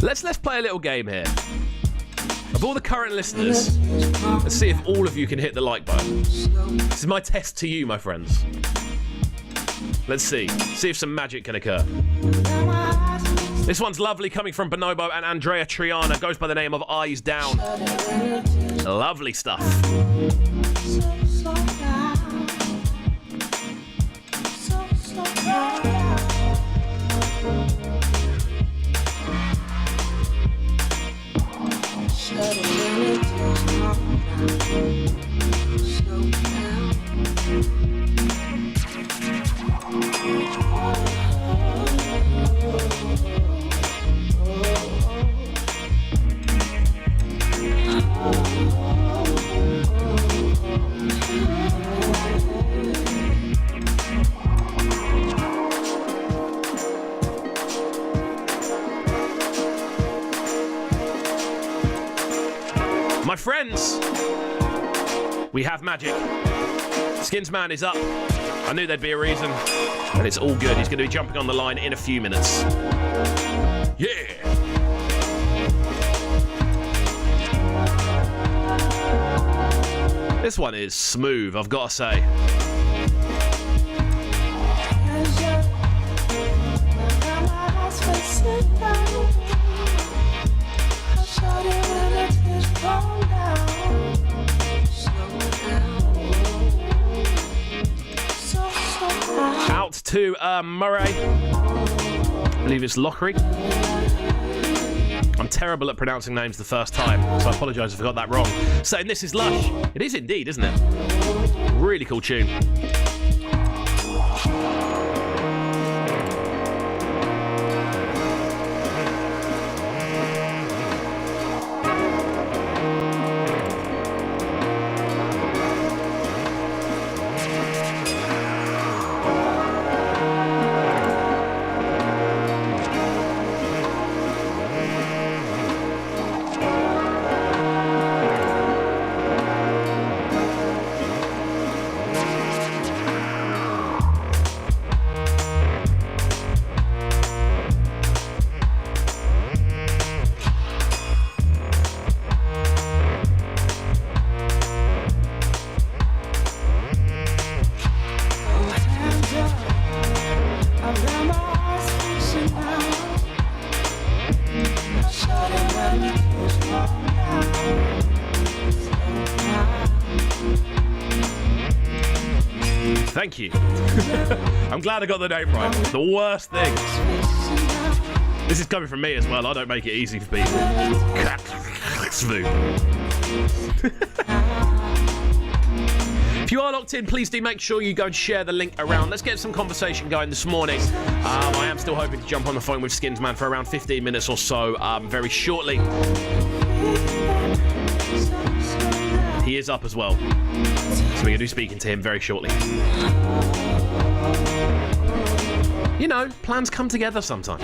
Let's play a little game here. Of all the current listeners, let's see if all of you can hit the like button. This is my test to you, my friends. Let's see. See if some magic can occur. This one's lovely, coming from Bonobo and Andrea Triana. Goes by the name of Eyes Down. Lovely stuff. My friends, we have magic. Skinzmann is up. I knew there'd be a reason, and it's all good. He's going to be jumping on the line in a few minutes. Yeah! This one is smooth, I've got to say. Out to Murray. I believe it's Lockery. I'm terrible at pronouncing names the first time, so I apologise if I got that wrong. Saying this is Lush. It is indeed, isn't it? Really cool tune. Thank you. I'm glad I got the name right. The worst thing. This is coming from me as well. I don't make it easy for people. If you are locked in, please do make sure you go and share the link around. Let's get some conversation going this morning. I am still hoping to jump on the phone with Skinzmann for around 15 minutes or so very shortly. He is up as well, so we're going to be speaking to him very shortly. You know, plans come together sometimes.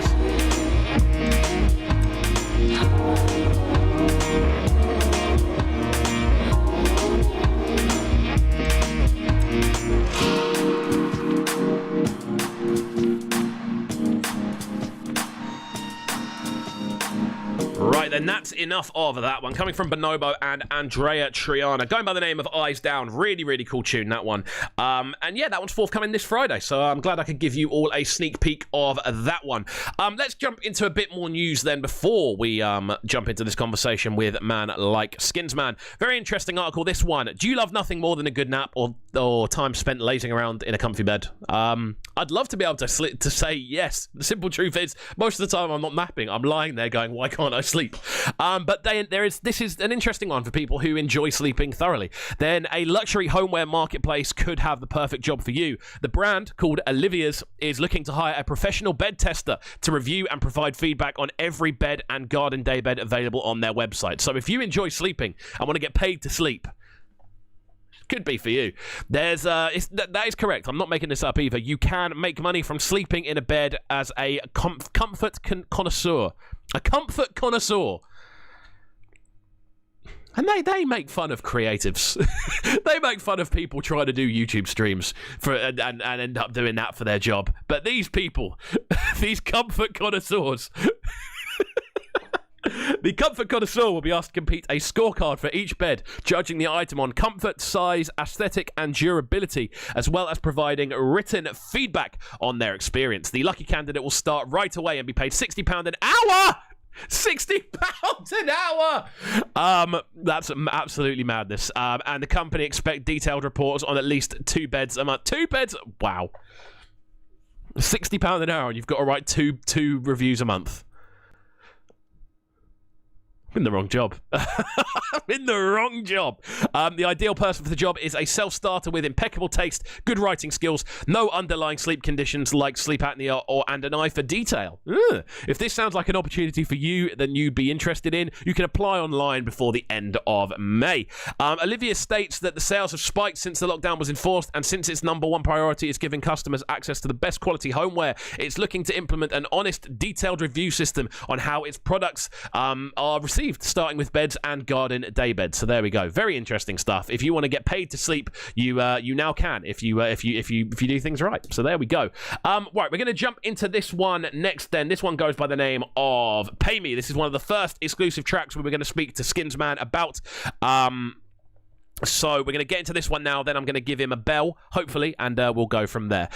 Right then, that's enough of that one. Coming from Bonobo and Andrea Triana, going by the name of Eyes Down. Really, really cool tune, that one. And yeah, that one's forthcoming this Friday, so I'm glad I could give you all a sneak peek of that one. Let's jump into a bit more news then before we jump into this conversation with a man like Skinzmann. Very interesting article, this one. Do you love nothing more than a good nap or time spent lazing around in a comfy bed? I'd love to be able to say yes. The simple truth is, most of the time I'm not napping. I'm lying there going, why can't I sleep? But this is an interesting one for people who enjoy sleeping thoroughly. Then a luxury homeware marketplace could have the perfect job for you. The brand, called Olivia's, is looking to hire a professional bed tester to review and provide feedback on every bed and garden daybed available on their website. So if you enjoy sleeping and want to get paid to sleep, could be for you. That is correct. I'm not making this up either. You can make money from sleeping in a bed as a comfort connoisseur. A comfort connoisseur. And they make fun of creatives. They make fun of people trying to do YouTube streams and end up doing that for their job. But these people, these comfort connoisseurs, The comfort connoisseur will be asked to complete a scorecard for each bed, judging the item on comfort, size, aesthetic, and durability, as well as providing written feedback on their experience. The lucky candidate will start right away and be paid £60 an hour. £60 an hour. That's absolutely madness. And the company expect detailed reports on at least 2 beds a month. 2 beds? Wow. £60 an hour, and you've got to write two reviews a month. I'm in the wrong job. I'm in the wrong job. The ideal person for the job is a self-starter with impeccable taste, good writing skills, no underlying sleep conditions like sleep apnea, and an eye for detail. Ugh. If this sounds like an opportunity for you, then you'd be interested in, you can apply online before the end of May. Olivia states that the sales have spiked since the lockdown was enforced, and since its number one priority is giving customers access to the best quality homeware, it's looking to implement an honest, detailed review system on how its products are received, starting with beds and garden day beds. So there we go. Very interesting stuff. If you want to get paid to sleep, you now can if you do things right. So there we go. Right, we're going to jump into this one next. Then this one goes by the name of "Pay Me." This is one of the first exclusive tracks where we're going to speak to Skinzmann about. So we're going to get into this one now, then I'm going to give him a bell, hopefully, and we'll go from there.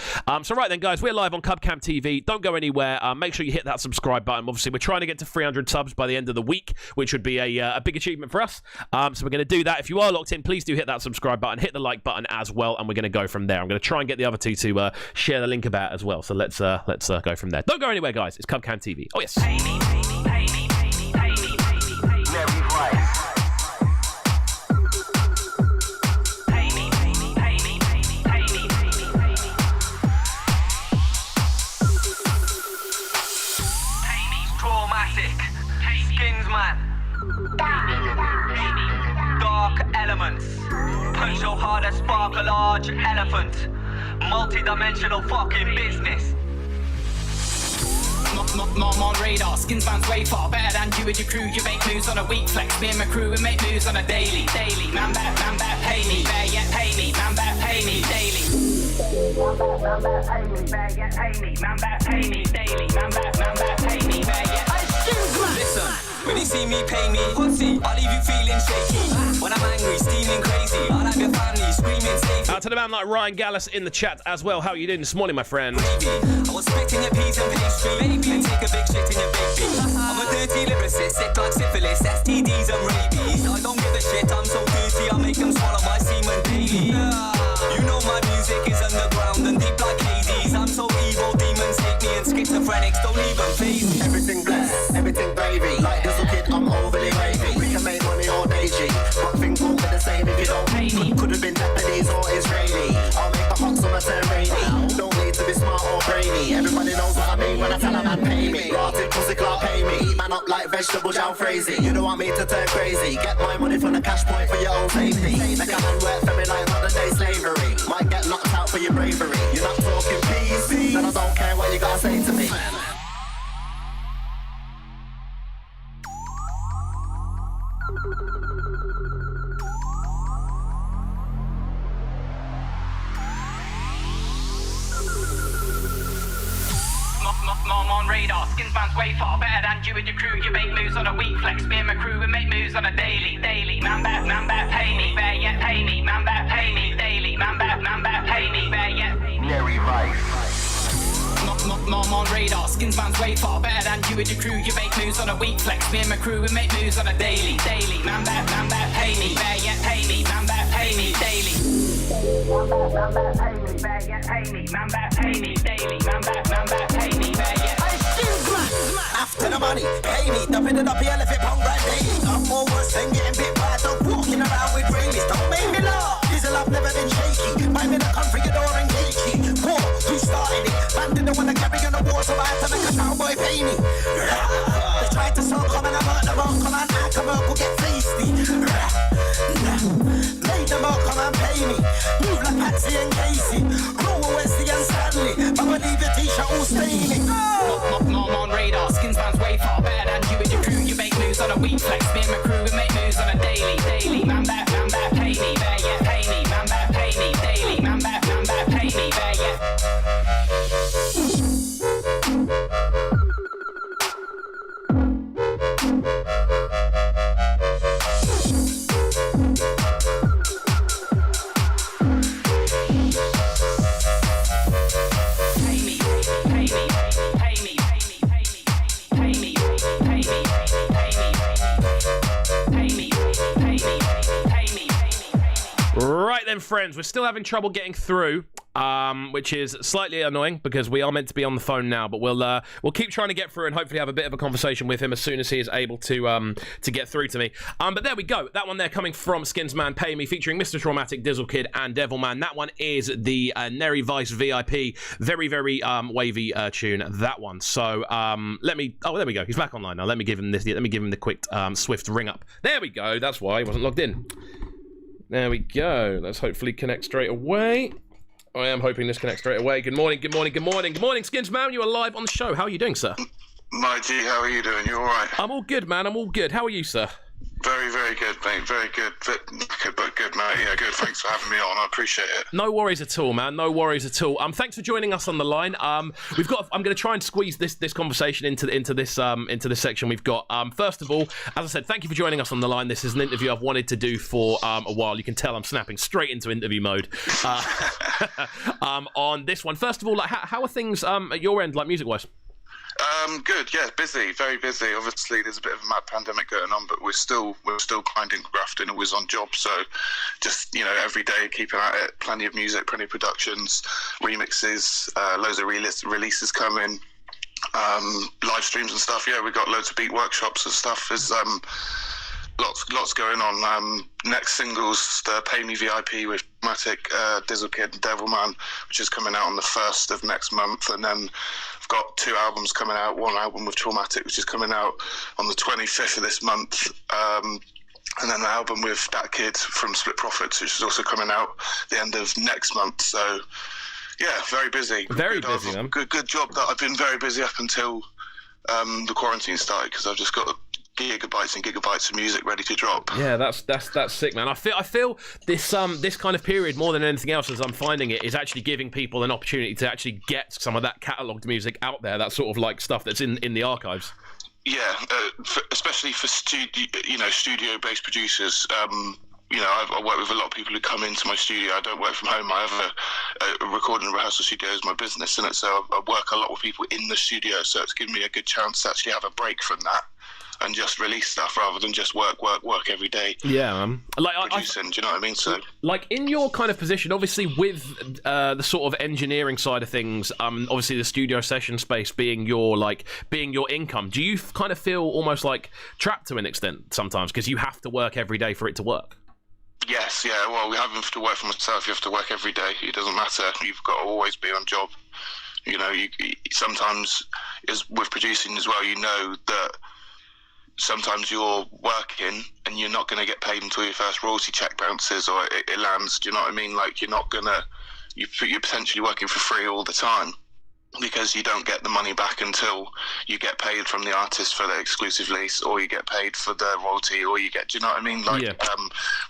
So right then, guys, we're live on Cubcam TV. Don't go anywhere. Make sure you hit that subscribe button. Obviously, we're trying to get to 300 subs by the end of the week, which would be a big achievement for us. So we're going to do that. If you are locked in, please do hit that subscribe button, hit the like button as well, and we're going to go from there. I'm going to try and get the other two to share the link about as well. So let's go from there. Don't go anywhere, guys. It's Cubcam TV. Oh, yes. Pay me, pay me, pay me, pay me, pay me, pay me, pay me. Very right. Skinzmann. Dark elements. Punch so hard as spark a large elephant. Multi-dimensional fucking business. I'm on radar, Skinzmann's way far better than you and your crew. You make moves on a week flex, me and my crew, we make moves on a daily. Man back, pay me, bear yet pay me, man back, pay me, daily. Man back, pay me, bear yet pay me, man back, pay me, daily. Man back, pay me, bear yet. Listen, when you see me pay me, pussy, I'll leave you feeling shaky. When I'm angry, steaming crazy, I'll have your family screaming safety. Out to the man like Ryan Gallus in the chat as well. How are you doing this morning, my friend? I was spitting your peas and pastry, baby, and take a big shit in your baby. I'm a dirty lyricist, sick like syphilis, STDs and rabies. I don't give a shit, I'm so dirty, I make them swallow my semen daily. You know my music is underground and deep like Hades. I'm so evil, demons hate me and schizophrenics don't even faze me. Everything blessed, everything gravy. Like this little kid, I'm overly wavy. We can make money all day, G. But things won't be the same if you don't pay me. Could have been Japanese or Israeli. I'll make the hot summer turn rainy. Don't need to be smart or brainy. Everybody knows what I mean when I tell a man pay me. Rotted pussy clock pay me. Eat man up like vegetable Jow Frazee. You don't want me to turn crazy. Get my money from the cash point for your own safety. Make a man work for me like modern day slavery. Might get knocked out for your bravery. You're not talking peace, then I don't care what you gotta say to me. I'm on radar, Skinzmann's way far better than you and your crew. You make moves on a week flex, me and my crew, we make moves on a daily. Man back, pay me, bear yet pay me. Man back, pay me, daily. Man back, pay me, bear yet. Very right. I'm on radar, Skinzmann's way far better than you and your crew. You make moves on a week flex, me and my crew, we make moves on a daily. Man back, pay me, bear yet pay me. Man back, pay me, daily. Man back, pay me, bear yet pay me. Man back, pay me, daily. Man back, pay me, bear yet. After the money, pay me. Dumping it up, yeah, left it on right daily. I'm more worse than getting bit by a dog walking around with rabies. Don't make me laugh. Diesel, I've never been shaky. Might be the come for your door and gatekeep. War, who started it? Man didn't want to carry on the war, so I had to make a cowboy pay me. They tried to sell, come and I'm out the rock, come on, I come up, we'll get feisty. Made them all come and pay me. Move like Patsy and Casey. Roll with Wesley and Stanley. But I leave your t-shirt all stainy. I'm on radar, Skinzmann's way far better than you and your crew. You make moves on a week flex, me and my crew, we make moves on a daily. Man back, pay me, bear yet pay me. Man back, pay me, daily. Man back, pay me, bear yet. friends, we're still having trouble getting through, which is slightly annoying because we are meant to be on the phone now, but we'll keep trying to get through and hopefully have a bit of a conversation with him as soon as he is able to get through to me. But there we go. That one there coming from Skinzmann, Pay Me, featuring Mr. Traumatic, Dizzle Kid, and Devilman. That one is the Neri Vice VIP, very, very wavy tune. That one. So there we go. He's back online now. Let me give him this. Let me give him the quick swift ring up. There we go. That's why he wasn't logged in. There we go. Let's hopefully connect straight away. I am hoping this connects straight away. Good morning, good morning, good morning. Good morning, Skinzmann. You are live on the show. How are you doing, sir? My G, how are you doing? You all right? I'm all good, man. I'm all good. How are you, sir? Very, very good, mate. Very good. But good, mate. Yeah, good. Thanks for having me on. I appreciate it. No worries at all, man. No worries at all. Thanks for joining us on the line. I'm going to try and squeeze this conversation into this section we've got. First of all, as I said, thank you for joining us on the line. This is an interview I've wanted to do for a while. You can tell I'm snapping straight into interview mode on this one. First of all, like how are things at your end, like music-wise? Good, yeah, busy, very busy. Obviously, there's a bit of a mad pandemic going on, but we're still grinding, grafting, always on job. So, just every day keeping at it. Plenty of music, plenty of productions, remixes, loads of releases coming, live streams and stuff. Yeah, we got loads of beat workshops and stuff. There's lots going on. Next singles, the Pay Me VIP with Matic, Dizzle Kid, and Devilman, which is coming out on the 1st of next month, and then I've got 2 albums coming out. One album with Traumatic, which is coming out on the 25th of this month, and then the album with that kid from Split Profits, which is also coming out the end of next month. So yeah, very busy. Very busy, man. Good job that I've been very busy up until the quarantine started, because I've just got gigabytes and gigabytes of music ready to drop. Yeah, that's sick, man. I feel this kind of period, more than anything else, as I'm finding it, is actually giving people an opportunity to actually get some of that catalogued music out there, that sort of like stuff that's in the archives. Yeah, especially for studio-based producers. I work with a lot of people who come into my studio. I don't work from home. I have a recording and rehearsal studio as my business, and so I work a lot with people in the studio. So it's given me a good chance to actually have a break from that and just release stuff rather than just work every day. Yeah, like producing. Do you know what I mean? So, like in your kind of position, obviously with the sort of engineering side of things, obviously the studio session space being your income. Do you kind of feel almost like trapped to an extent sometimes because you have to work every day for it to work? Yes, yeah. Well, we have to work for myself. You have to work every day. It doesn't matter. You've got to always be on job. You sometimes is with producing as well. That sometimes you're working and you're not going to get paid until your first royalty check bounces or it lands. Do you know what I mean? Like you're potentially working for free all the time, because you don't get the money back until you get paid from the artist for the exclusive lease, or you get paid for the royalty, or you get, do you know what I mean? Like, yeah.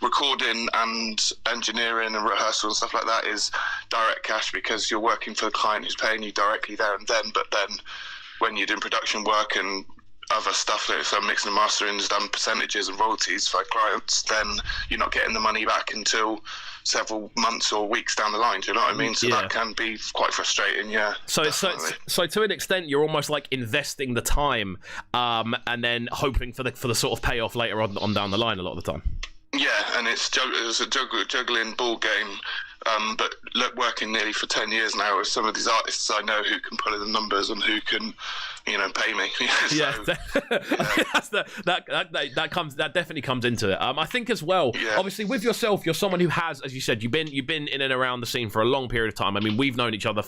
Recording and engineering and rehearsal and stuff like that is direct cash, because you're working for the client who's paying you directly there and then. But then when you're doing production work and other stuff, like some mixing and mastering is done percentages and royalties for clients, then you're not getting the money back until several months or weeks down the line. Do you know what I mean? So yeah. That can be quite frustrating. Yeah. So to an extent, you're almost like investing the time, and then hoping for the sort of payoff later on down the line a lot of the time. Yeah, and it's a juggling ball game. But working nearly for 10 years now with some of these artists I know who can pull in the numbers and who can, pay me. So, yeah, that definitely comes into it. I think as well. Yeah. Obviously, with yourself, you're someone who has, as you said, you've been in and around the scene for a long period of time. I mean, we've known each other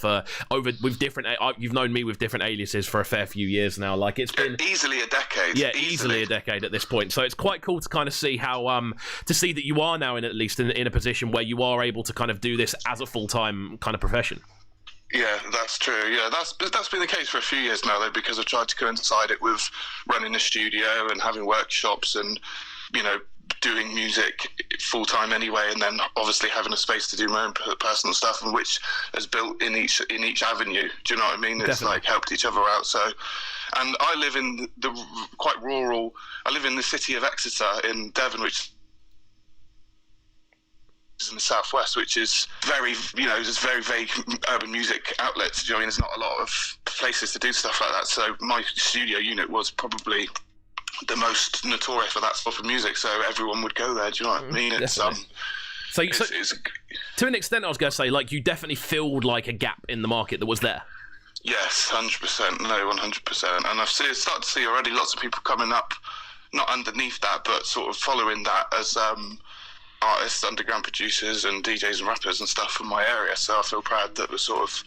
you've known me with different aliases for a fair few years now. Like it's been easily a decade. Yeah, easily a decade at this point. So it's quite cool to kind of see how to see that you are now in a position where you are able to kind of do this as a full-time kind of profession. Yeah, that's true. Yeah, that's been the case for a few years now, though, because I've tried to coincide it with running a studio and having workshops and, doing music full-time anyway, and then obviously having a space to do my own personal stuff, and which has built in each avenue. Do you know what I mean? It's Definitely. like helped each other out. So, and I live in I live in the city of Exeter in Devon, which in the southwest, which is very, there's very vague urban music outlets. Do you know what I mean? There's not a lot of places to do stuff like that. So my studio unit was probably the most notorious for that sort of music. So everyone would go there. Do you know what I mean? It's So to an extent, I was going to say, like, you definitely filled like a gap in the market that was there. Yes, 100%. No, 100%. And I've started to see already lots of people coming up, not underneath that, but sort of following that as artists, underground producers and DJs and rappers and stuff from my area. So I feel proud that we're sort of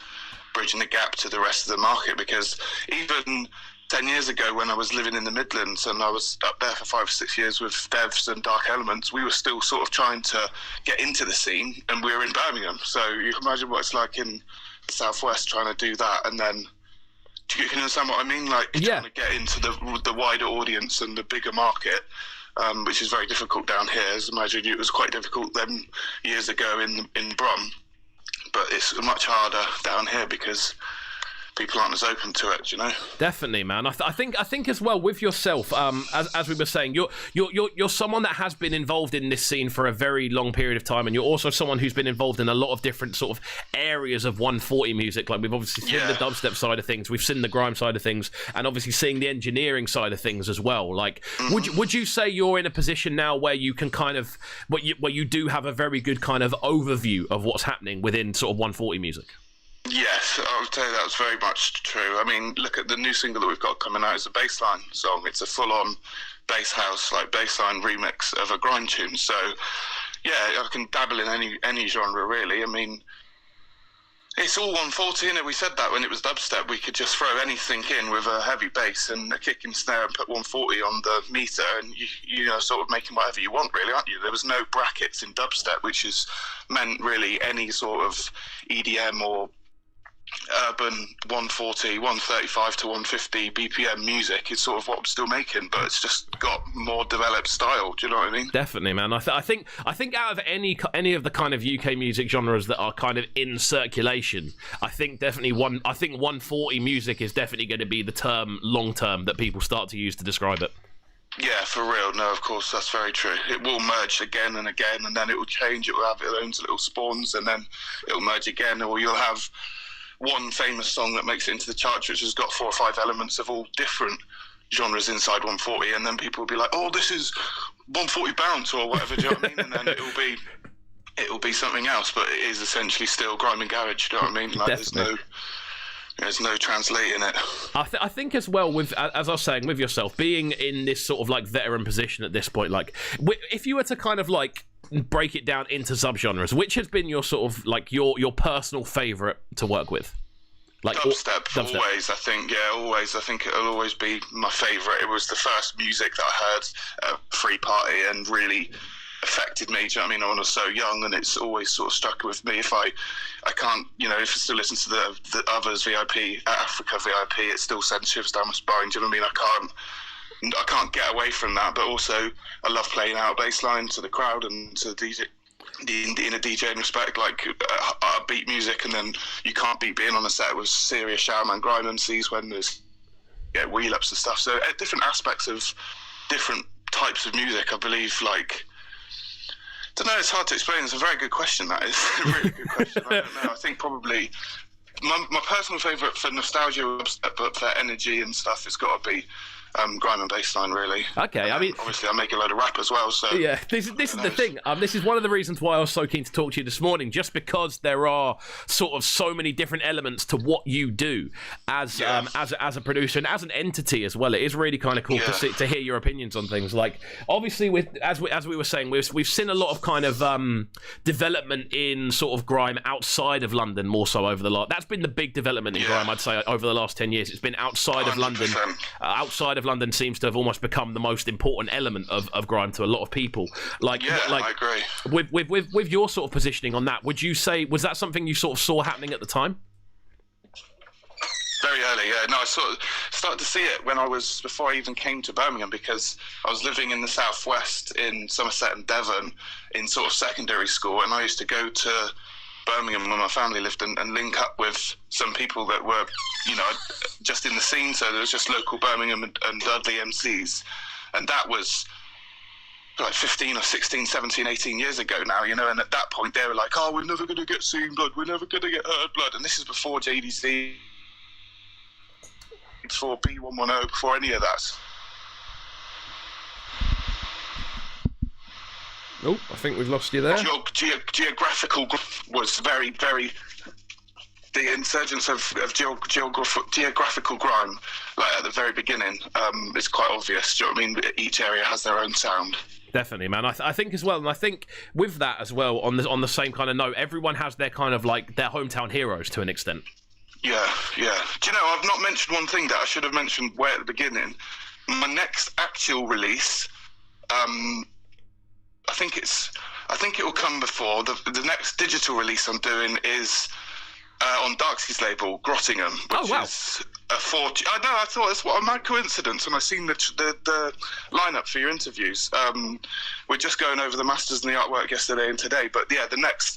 bridging the gap to the rest of the market, because even 10 years ago when I was living in the Midlands and I was up there for 5 or 6 years with Devs and Dark Elements, we were still sort of trying to get into the scene, and we were in Birmingham. So you can imagine what it's like in the Southwest trying to do that. And then, do you understand what I mean? Like, trying to get into the wider audience and the bigger market, which is very difficult down here. As I imagine it was quite difficult then years ago in Brum, but it's much harder down here because people aren't as open to it, you know. Definitely, man. I think as well with yourself, as we were saying, you're someone that has been involved in this scene for a very long period of time, and you're also someone who's been involved in a lot of different sort of areas of 140 music. Like, we've obviously seen the dubstep side of things, we've seen the grime side of things, and obviously seeing the engineering side of things as well. Like, would you say you're in a position now where you can kind of where you do have a very good kind of overview of what's happening within sort of 140 music? Yes, I would say that's very much true. I mean, look at the new single that we've got coming out. It's a bassline song. It's a full-on bass house, like bassline remix of a grime tune. So, yeah, I can dabble in any genre, really. I mean, it's all 140, innit? We said that when it was dubstep. We could just throw anything in with a heavy bass and a kick and snare and put 140 on the meter, and you know, sort of making whatever you want, really, aren't you? There was no brackets in dubstep, which is meant really any sort of EDM or urban 140, 135 to 150 BPM music is sort of what I'm still making, but it's just got more developed style. Do you know what I mean? Definitely, man. I think out of any of the kind of UK music genres that are kind of in circulation, I think 140 music is definitely going to be the term long term that people start to use to describe it. Yeah, for real. No, of course, that's very true. It will merge again and again, and then it will change. It will have its own little spawns, and then it will merge again, or you'll have one famous song that makes it into the charts, which has got 4 or 5 elements of all different genres inside 140, and then people will be like, "Oh, this is 140 bounce" or whatever. Do you know what I mean? And then it'll be something else, but it is essentially still grime and garage. Do you know what I mean? Like, there's no translating it. I think as well, with, as I was saying, with yourself being in this sort of like veteran position at this point, like if you were to kind of like break it down into subgenres, which has been your sort of like your personal favorite to work with? Like dubstep, always. I think, always. I think it'll always be my favorite. It was the first music that I heard at Free Party and really affected me. Do you know what I mean? When I was so young, and it's always sort of stuck with me. If I can't, you know, if I still listen to the others, VIP, Africa VIP, it still sends shivers down my spine. Do you know what I mean? I can't get away from that. But also, I love playing out bass line to the crowd and to the DJ. In a DJing respect, like beat music, and then you can't beat being on a set with serious showerman grime MCs when there's wheel ups and stuff. So different aspects of different types of music, I believe. Like, I don't know, it's hard to explain. It's a very good question. That is a really good question. I don't know. I think probably my personal favourite for nostalgia, but for energy and stuff, it's got to be grime and bassline, really. Okay, I mean, obviously I make a load of rap as well, so yeah, this is the thing. This is one of the reasons why I was so keen to talk to you this morning, just because there are sort of so many different elements to what you do as a producer and as an entity as well. It is really kind of cool to hear your opinions on things. Like, obviously, as we were saying, we've seen a lot of kind of development in sort of grime outside of London, more so over the last. That's been the big development in grime, I'd say, over the last 10 years. It's been outside 100%. Of London. Outside of London seems to have almost become the most important element of grime to a lot of people. Like, I agree. With your sort of positioning on that, would you say, was that something you sort of saw happening at the time? Very early, yeah. No, I sort of started to see it before I even came to Birmingham, because I was living in the southwest in Somerset and Devon in sort of secondary school, and I used to go to Birmingham where my family lived and link up with some people that were, you know, just in the scene. So there was just local Birmingham and Dudley MCs, and that was like 15 or 16, 17, 18 years ago now, you know. And at that point they were like, "Oh, we're never going to get seen blood, we're never going to get heard blood," and this is before JDC, before B110, before any of that. Oh, I think we've lost you there. Geographical was very, very... The insurgence of geographical grime, like at the very beginning, is quite obvious. Do you know what I mean? Each area has their own sound. Definitely, man. I think as well, and I think with that as well, on the same kind of note, everyone has their kind of like their hometown heroes to an extent. Yeah. Do you know, I've not mentioned one thing that I should have mentioned way at the beginning. My next actual release, I think it will come before the next digital release I'm doing is on Darkseid's label, Grottingham, which is a 40. I know. I thought it's what a mad coincidence when I seen the lineup for your interviews. We're just going over the masters and the artwork yesterday and today, but yeah,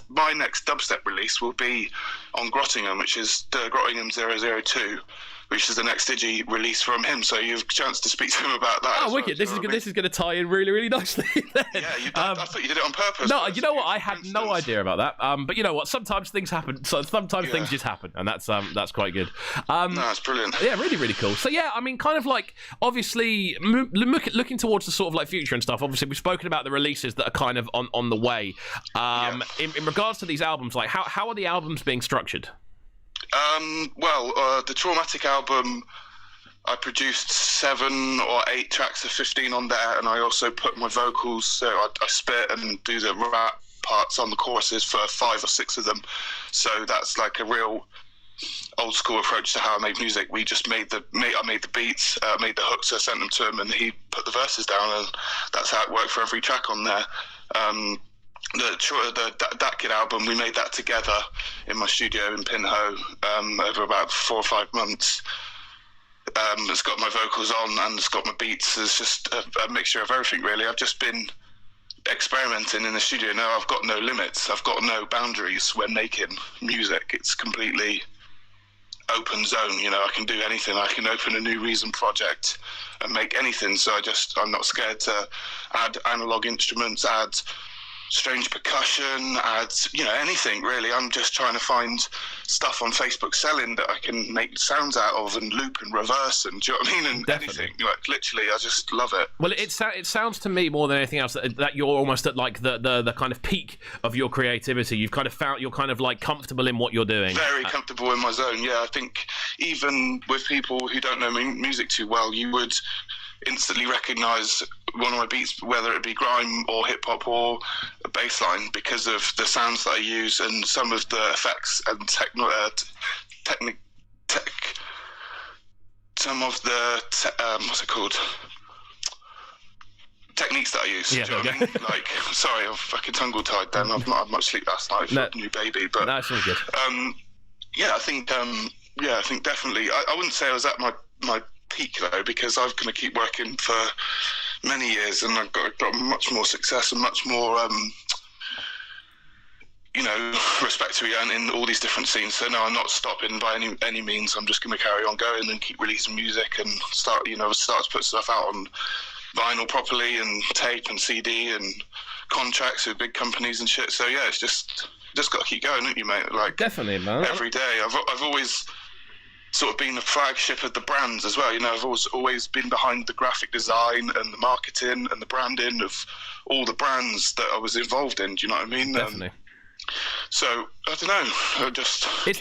my next dubstep release will be on Grottingham, which is the Grottingham 002. Which is the next digi release from him, so you have a chance to speak to him about that. Oh, wicked! This is going to tie in really, really nicely. Then. Yeah, I thought you did it on purpose. No, you know what? I had no idea about that. But you know what? Sometimes things happen. So sometimes things just happen, and that's quite good. No, it's brilliant. Yeah, really, really cool. So yeah, I mean, kind of like obviously looking towards the sort of like future and stuff. Obviously, we've spoken about the releases that are kind of on the way. In regards to these albums, like how are the albums being structured? The Traumatic album, I produced 7 or 8 tracks of 15 on there, and I also put my vocals, so I spit and do the rap parts on the choruses for 5 or 6 of them. So that's like a real old school approach to how I made music. We just I made the beats, made the hooks, I sent them to him, and he put the verses down, and that's how it worked for every track on there. That Kid album, we made that together in my studio in Pinho over about 4 or 5 months. It's got my vocals on and it's got my beats. It's just a mixture of everything, really. I've just been experimenting in the studio. Now I've got no limits. I've got no boundaries when making music. It's completely open zone. You know, I can do anything. I can open a new Reason project and make anything. So I'm not scared to add analog instruments, add strange percussion, adds, anything really. I'm just trying to find stuff on Facebook selling that I can make sounds out of and loop and reverse and, do you know what I mean? And Definitely. Anything. Like, literally, I just love it. Well, it sounds to me more than anything else that you're almost at like the kind of peak of your creativity. You've kind of found you're kind of like comfortable in what you're doing. Very comfortable in my zone, yeah. I think even with people who don't know music too well, you would instantly recognise one of my beats, whether it be grime or hip hop or a bass line, because of the sounds that I use and some of the effects and some of the techniques that I use. Yeah, do you know what I mean? Like, sorry, I'm fucking tongue tied. Then I've not had much sleep last night for a new baby, but that's all good. I think definitely. I wouldn't say I was at my peak though, because I'm going to keep working for many years, and I've got much more success and much more respect to be earned in all these different scenes. So no, I'm not stopping by any means. I'm just going to carry on going and keep releasing music and start to put stuff out on vinyl properly and tape and CD and contracts with big companies and shit. So yeah, it's just got to keep going, haven't you, mate? Like, definitely, man. Every day. I've always sort of been the flagship of the brands as well. I've always been behind the graphic design and the marketing and the branding of all the brands that I was involved in. Do you know what I mean? Definitely. So I don't know. It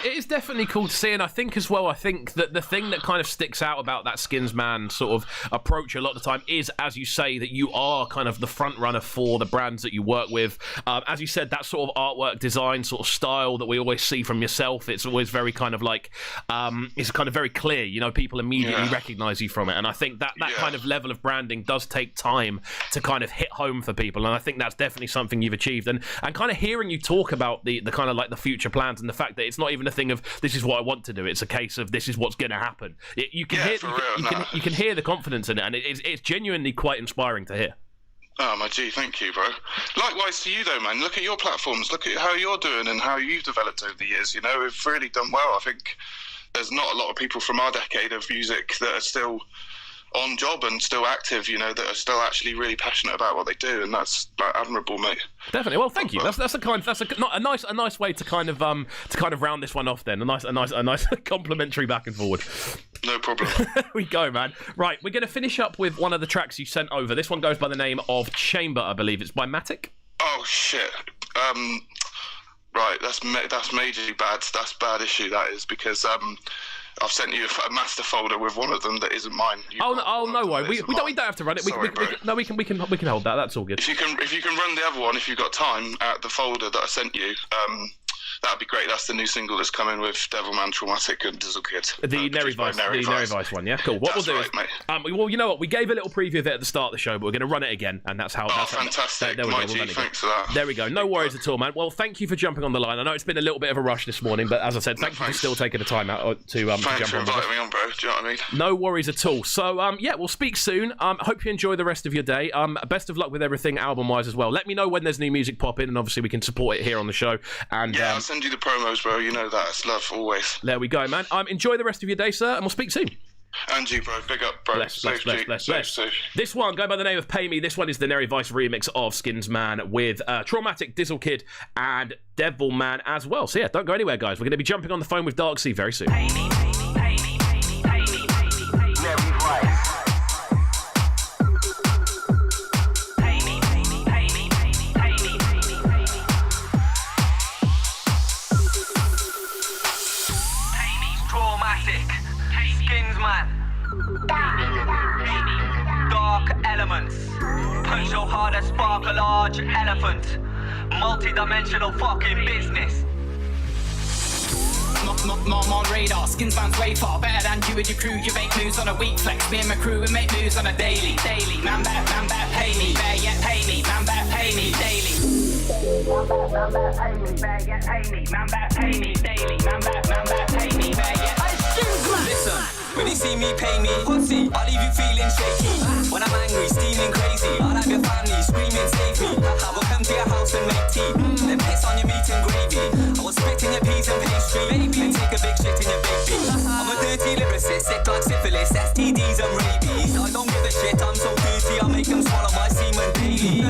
is definitely cool to see, and I think as well. I think that the thing that kind of sticks out about that Skinzmann sort of approach a lot of the time is, as you say, that you are kind of the front runner for the brands that you work with. As you said, that sort of artwork design sort of style that we always see from yourself. It's always very kind of like it's kind of very clear. People immediately recognise you from it, and I think that kind of level of branding does take time to kind of hit home for people, and I think that's definitely something you've achieved. And kind of hearing you talk about the kind of like the future plans and the fact that it's not even a thing of this is what I want to do, it's a case of this is what's going to happen. You can hear the confidence in it, and it's genuinely quite inspiring to hear. Oh my G, thank you, bro. Likewise to you though, man. Look at your platforms, look at how you're doing and how you've developed over the years. We've really done well. I think there's not a lot of people from our decade of music that are still on job and still active, you know, that are still actually really passionate about what they do, and that's like admirable, mate. Definitely. Well, thank you. That's a nice way to kind of round this one off. Then a nice complimentary back and forward. No problem. There we go, man. Right, we're going to finish up with one of the tracks you sent over. This one goes by the name of Chamber, I believe. It's by Matic. Oh shit. Right, that's majorly bad. That's bad issue. That is because I've sent you a master folder with one of them that isn't mine. No way. We don't have to run it. Sorry, we can hold that. That's all good. If you can run the other one, if you've got time, at the folder that I sent you, that'd be great. That's the new single that's coming with Devilman, Traumatic, and Dizzle Kid. The Neri Vice one, yeah. Cool. What we'll do is, well, you know what? We gave a little preview of it at the start of the show, but we're going to run it again, and that's how. Fantastic! There we go. Thanks for that. There we go. No worries at all, man. Well, thank you for jumping on the line. I know it's been a little bit of a rush this morning, but as I said, thank you for still taking the time out to jump on. Thanks for inviting me on, bro. Do you know what I mean? No worries at all. So, yeah, we'll speak soon. Hope you enjoy the rest of your day. Best of luck with everything album-wise as well. Let me know when there's new music popping, and obviously we can support it here on the show. And yeah, I'll send you the promos, bro. You know that. It's love, always. There we go, man. Enjoy the rest of your day, sir, and we'll speak soon. And you, bro. Big up, bro. Bless. This one, going by the name of Pay Me. This one is the Neri Vice remix of Skinzmann with Traumatic, Dizzle Kid, and Devilman as well. So yeah, don't go anywhere, guys. We're going to be jumping on the phone with Dark Sea very soon. Pay me. Neri Vice. Skinzmann. Dark elements. Punch so hard as spark a large elephant. Multi-dimensional fucking business. I'm on radar, Skinzmann's way far better than you and your crew. You make moves on a week flex. Me and my crew, we make moves on a daily. Man back, pay me. Bear yet pay me. Man back, pay me daily. Man back, pay me. Bear yet pay me. Man back, pay me daily. Man back, pay me. Bear yet. Listen, when you see me, pay me. Pussy, I'll leave you feeling shaky. When I'm angry, steaming crazy, I'll have your family screaming, save me. I will come to your house and make tea. Then piss on your meat and gravy. I will spit in your peas and pastry. Then take a big shit in your baby. I'm a dirty lyricist, sick like syphilis, STDs and rabies. I don't give a shit, I'm so dirty, I'll make them swallow my semen daily.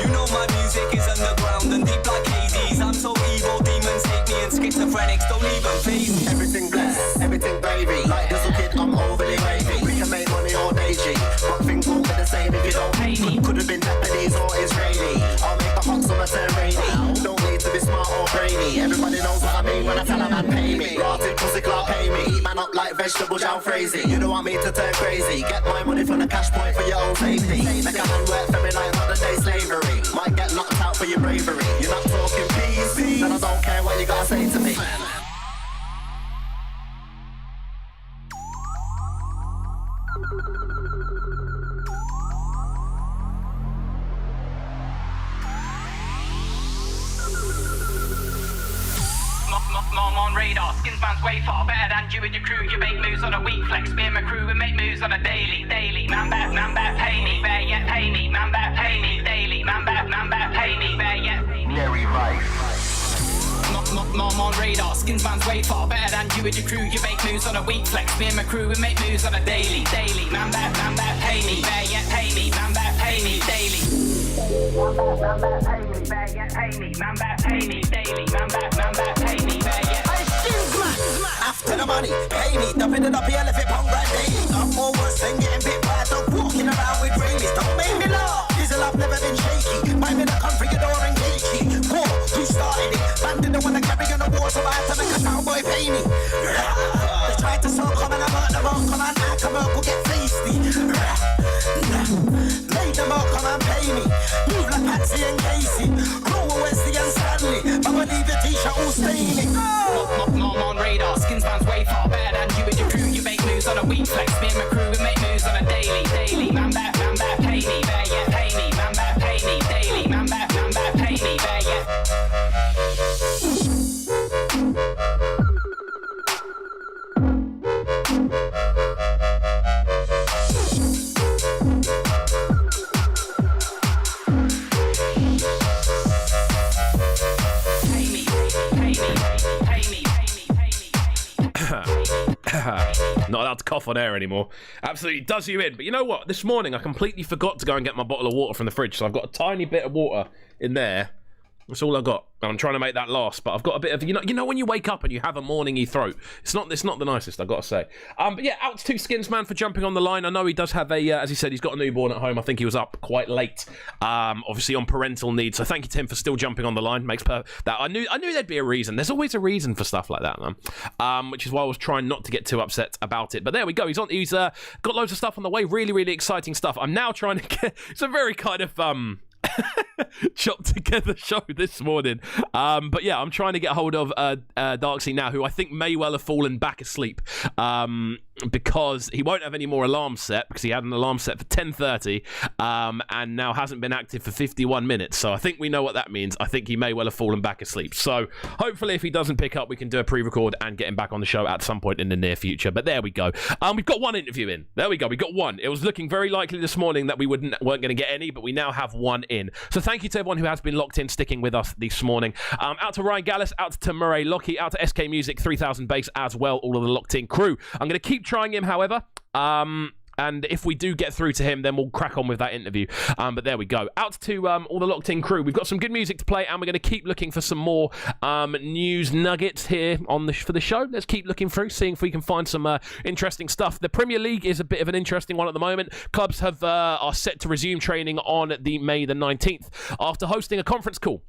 You know my music is underground and deep like Hades. I'm so evil, demons hate me and schizophrenics don't even faze me. Everything blessed, everything gravy. Like Dizzle Kid, I'm overly wavy. We can make money all day, G, but things won't be the same if you don't pay me. Could have been Japanese or Israeli. I'll make the hot summer turn rainy. Don't need to be smart or brainy. Everybody knows what I mean when I tell a man pay me. Rotted pussy clock pay me. Eat man up like vegetables, y'all crazy. You don't want me to turn crazy. Get my money from the cash point for your own safety. Make a hand work for me like modern day slavery. Might get knocked out for your bravery. You're not talking peace, then I don't care what you gotta say to me. I'm on radar, Skinzmann's way far better than you and your crew. You make moves on a week flex. Me and my crew, we make moves on a daily. Man back, pay me. Bear yet pay me. Man back, pay me daily. Man back, pay me. Bear yet. Neri Vice. I'm on radar, Skinzmann's way far better than you and your crew. You make moves on a week flex. Me and my crew, we make moves on a daily. Man back, pay me. Bear yet pay me. Man back, pay me daily. Man back, pay me. Bear yet pay me. Man back, pay me daily. Man back, pay me. Bear yet. After the money, pay me. Dumping it up, elephant punk right daily. I'm more worse than getting bit by a dog walking around with rabies. Don't make me laugh. Diesel, I've never been shaky. Mind me to come for your door and gatekeep. War, who started it? Man didn't want to carry on the war, so I had to make a cowboy pay me. They tried to sell, come and I'm out the rock. Come on, I come up, we'll get feisty. Made them all come and pay me. Move like Patsy and Casey. Roll with Wesley and Stanley. But I leave your t-shirt all stainy. I'm on radar, Skinzmann's way far better than you and your crew. You make moves on a week flex. Me and my crew, we make moves on a daily. Man back, pay me. Bear yet pay me. Man back, pay me daily. Man back, pay me. Bear yet. Not allowed to cough on air anymore. Absolutely does you in. But you know what? This morning I completely forgot to go and get my bottle of water from the fridge, so I've got a tiny bit of water in there. That's all I got. And I'm trying to make that last, but I've got a bit of, you know when you wake up and you have a morningy throat. It's not the nicest, I've got to say. But yeah, out to Skinzmann for jumping on the line. I know he does have a, as he said, he's got a newborn at home. I think he was up quite late, obviously on parental need. So thank you to him for still jumping on the line. Makes that I knew there'd be a reason. There's always a reason for stuff like that, man. Which is why I was trying not to get too upset about it. But there we go. He's got loads of stuff on the way. Really, really exciting stuff. I'm now trying to get. It's a very kind of chopped together show this morning, but yeah, I'm trying to get hold of Darksea now, who I think may well have fallen back asleep, because he won't have any more alarms set, because he had an alarm set for 10:30, and now hasn't been active for 51 minutes, so I think we know what that means. I think he may well have fallen back asleep, so hopefully if he doesn't pick up, we can do a pre-record and get him back on the show at some point in the near future. But there we go. We've got one interview in. There we go. We got one. It was looking very likely this morning that we weren't going to get any, but we now have one in. So thank you to everyone who has been locked in, sticking with us this morning. Out to Ryan Gallus, out to Murray Lockie, out to SK Music 3000 Bass as well, all of the locked in crew. I'm going to keep trying him, however. And if we do get through to him, then we'll crack on with that interview. But there we go. Out to all the locked-in crew. We've got some good music to play, and we're going to keep looking for some more news nuggets here for the show. Let's keep looking through, seeing if we can find some interesting stuff. The Premier League is a bit of an interesting one at the moment. Clubs are set to resume training on May the 19th after hosting a conference call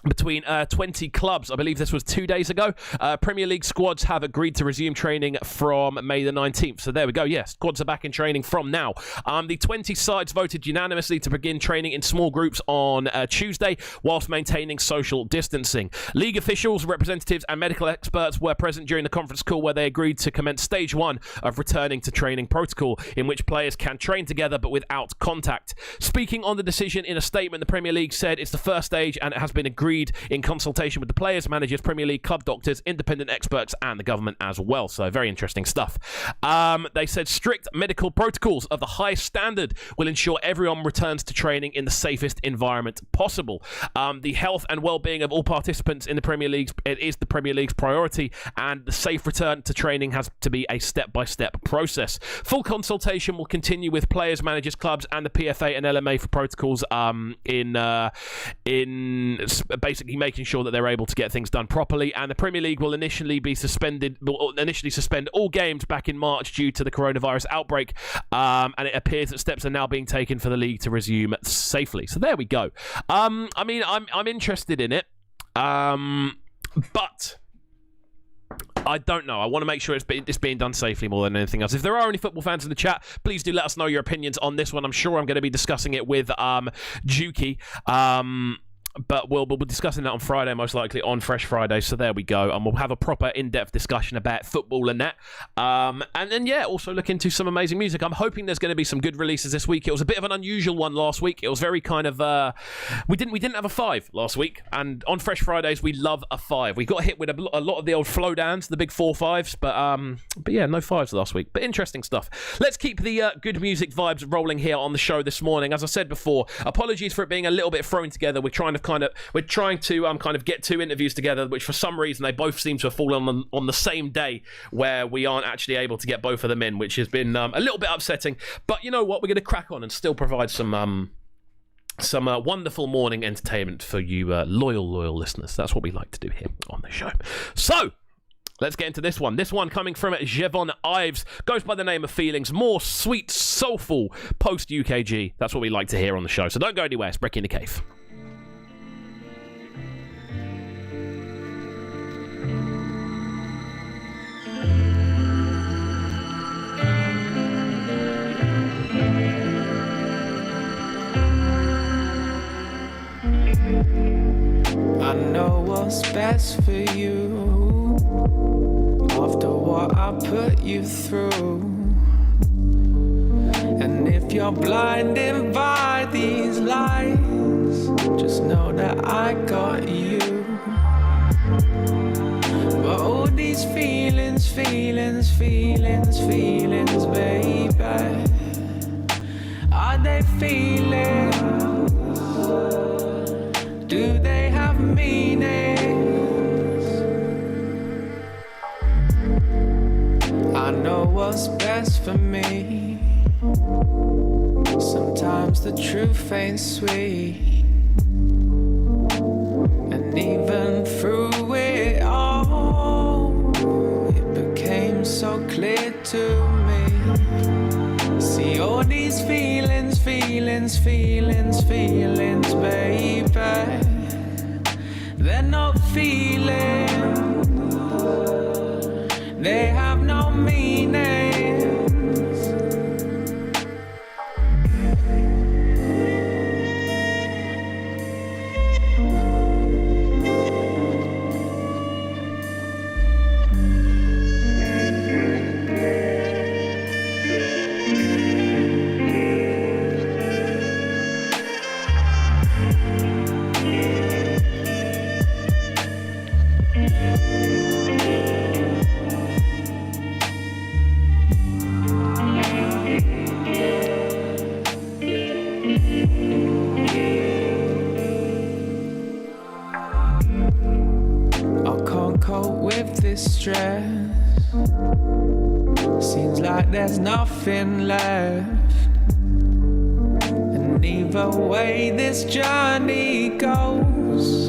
between 20 clubs. I believe this was 2 days ago. Premier League squads have agreed to resume training from May the 19th. So there we go. Yes, squads are back in training from now. The 20 sides voted unanimously to begin training in small groups on Tuesday, whilst maintaining social distancing. League officials, representatives and medical experts were present during the conference call, where they agreed to commence stage 1 of returning to training protocol, in which players can train together but without contact. Speaking on the decision in a statement, the Premier League said it's the first stage and it has been agreed in consultation with the players, managers, Premier League club doctors, independent experts and the government as well. So very interesting stuff. They said strict medical protocols of the highest standard will ensure everyone returns to training in the safest environment possible. The health and well-being of all participants in the Premier League is the Premier League's priority, and the safe return to training has to be a step-by-step process. Full consultation will continue with players, managers, clubs and the PFA and LMA for protocols in basically making sure that they're able to get things done properly. And the Premier League will initially suspend all games back in March due to the coronavirus outbreak, and it appears that steps are now being taken for the league to resume safely. So there we go. I mean, I'm interested in it, but I don't know. I want to make sure it's being done safely more than anything else. If there are any football fans in the chat, please do let us know your opinions on this one. I'm sure I'm going to be discussing it with Juki. But we'll be discussing that on Friday, most likely on Fresh Friday. So there we go. And we'll have a proper in-depth discussion about football and that. And then, yeah, also look into some amazing music. I'm hoping there's going to be some good releases this week. It was a bit of an unusual one last week. It was very kind of... We didn't have a 5 last week. And on Fresh Fridays, we love a 5. We got hit with a lot of the old flow downs, the big 4-5s. But yeah, no 5s last week. But interesting stuff. Let's keep the good music vibes rolling here on the show this morning. As I said before, apologies for it being a little bit thrown together. We're trying to get 2 interviews together, which for some reason they both seem to have fallen on the same day, where we aren't actually able to get both of them in, which has been a little bit upsetting. But you know what, we're going to crack on and still provide some wonderful morning entertainment for you loyal listeners. That's what we like to do here on the show. So let's get into this one. This one coming from Jevon Ives, goes by the name of Feelings. More sweet, soulful post UKG. That's what we like to hear on the show. So don't go anywhere. It's Brekky In The Cave. I know what's best for you after what I put you through. And if you're blinded by these lights, just know that I got you. But all these feelings, baby, are they feelings? Do they have meanings? I know what what's best for me. Sometimes the truth ain't sweet, and even through it all, it became so clear to me. See all these feelings, feelings, feelings, feelings, baby, they're not feelings, they have no meaning. Stress. Seems like there's nothing left, and either way this journey goes,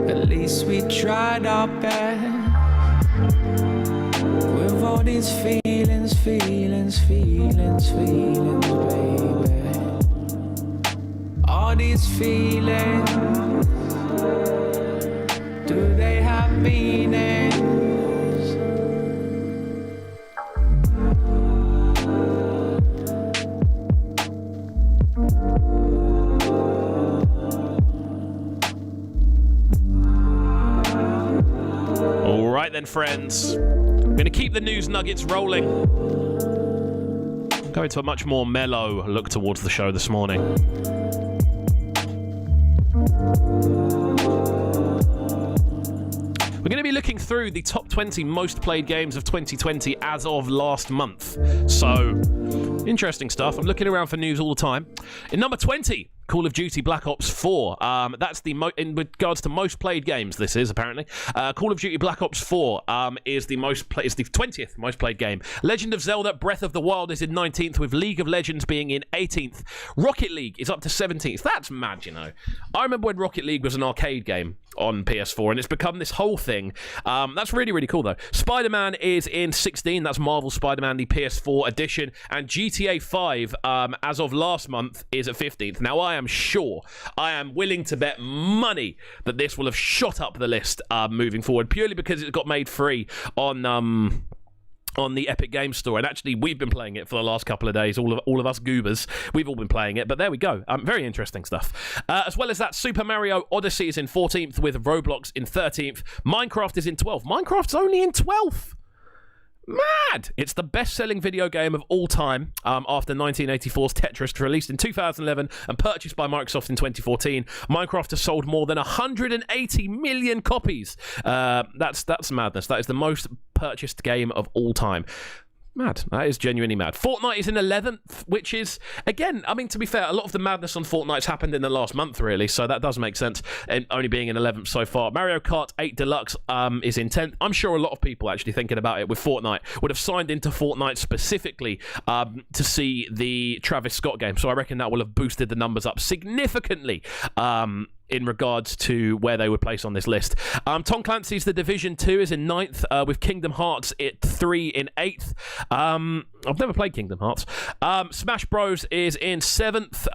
at least we tried our best. With all these feelings, feelings, feelings, feelings, baby, all these feelings, do they have meaning? Then, friends, I'm going to keep the news nuggets rolling. Go into a much more mellow look towards the show this morning. We're going to be looking through the top 20 most played games of 2020 as of last month. So, interesting stuff. I'm looking around for news all the time. In number 20, Call of Duty Black Ops 4. That's the in regards to most played games. This is apparently Call of Duty Black Ops 4 is the is the 20th most played game. Legend of Zelda: Breath of the Wild is in 19th, with League of Legends being in 18th. Rocket League is up to 17th. That's mad, you know. I remember when Rocket League was an arcade game on PS4, and it's become this whole thing. That's really, really cool, though. Spider-Man is in 16. That's Marvel Spider-Man, the PS4 edition. And GTA 5, as of last month, is at 15th. Now, I am willing to bet money that this will have shot up the list moving forward, purely because it got made free on the Epic Games Store, and actually we've been playing it for the last couple of days. All of us goobers, we've all been playing it. But there we go. Very interesting stuff. As well as that, Super Mario Odyssey is in 14th, with Roblox in 13th. Minecraft is in 12th. Minecraft's only in 12th. Mad! It's the best-selling video game of all time after 1984's Tetris, released in 2011 and purchased by Microsoft in 2014. Minecraft has sold more than 180 million copies. That's madness. That is the most purchased game of all time. Mad. That is genuinely mad. Fortnite is in 11th, which is, again, I mean, to be fair, a lot of the madness on Fortnite's happened in the last month, really, so that does make sense, and only being in 11th so far. Mario Kart 8 Deluxe is in 10th. I'm sure a lot of people actually thinking about it with Fortnite would have signed into Fortnite specifically to see the Travis Scott game, so I reckon that will have boosted the numbers up significantly. In regards to where they would place on this list. Tom Clancy's The Division 2 is in 9th, with Kingdom Hearts 3 in 8th. I've never played Kingdom Hearts. Smash Bros is in 7th.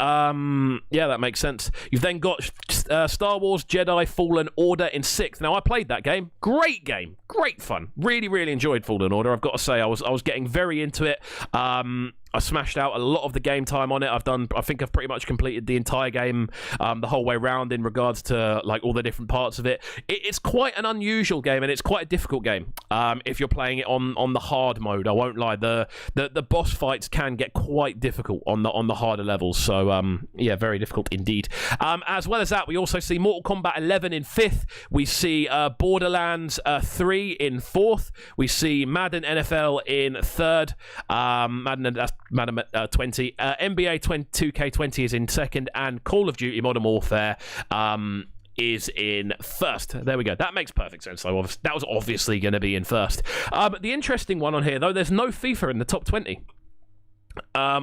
Yeah, that makes sense. You've then got Star Wars Jedi Fallen Order in 6th. Now, I played that game. Great game. Great fun. Really, really enjoyed Fallen Order. I've got to say, I was getting very into it. I smashed out a lot of the game time on it. I think I've pretty much completed the entire game the whole way round in regards to like all the different parts of it. It's quite an unusual game, and it's quite a difficult game if you're playing it on the hard mode. I won't lie, the boss fights can get quite difficult on the harder levels. So yeah, very difficult indeed. As well as that, we also see Mortal Kombat 11 in 5th. We see Borderlands 3 in 4th. We see Madden NFL in 3rd. Madden 20. NBA 2K20 is in 2nd, and Call of Duty Modern Warfare is in first. There we go. That makes perfect sense. So that was obviously going to be in first. The interesting one on here, though, there's no FIFA in the top 20.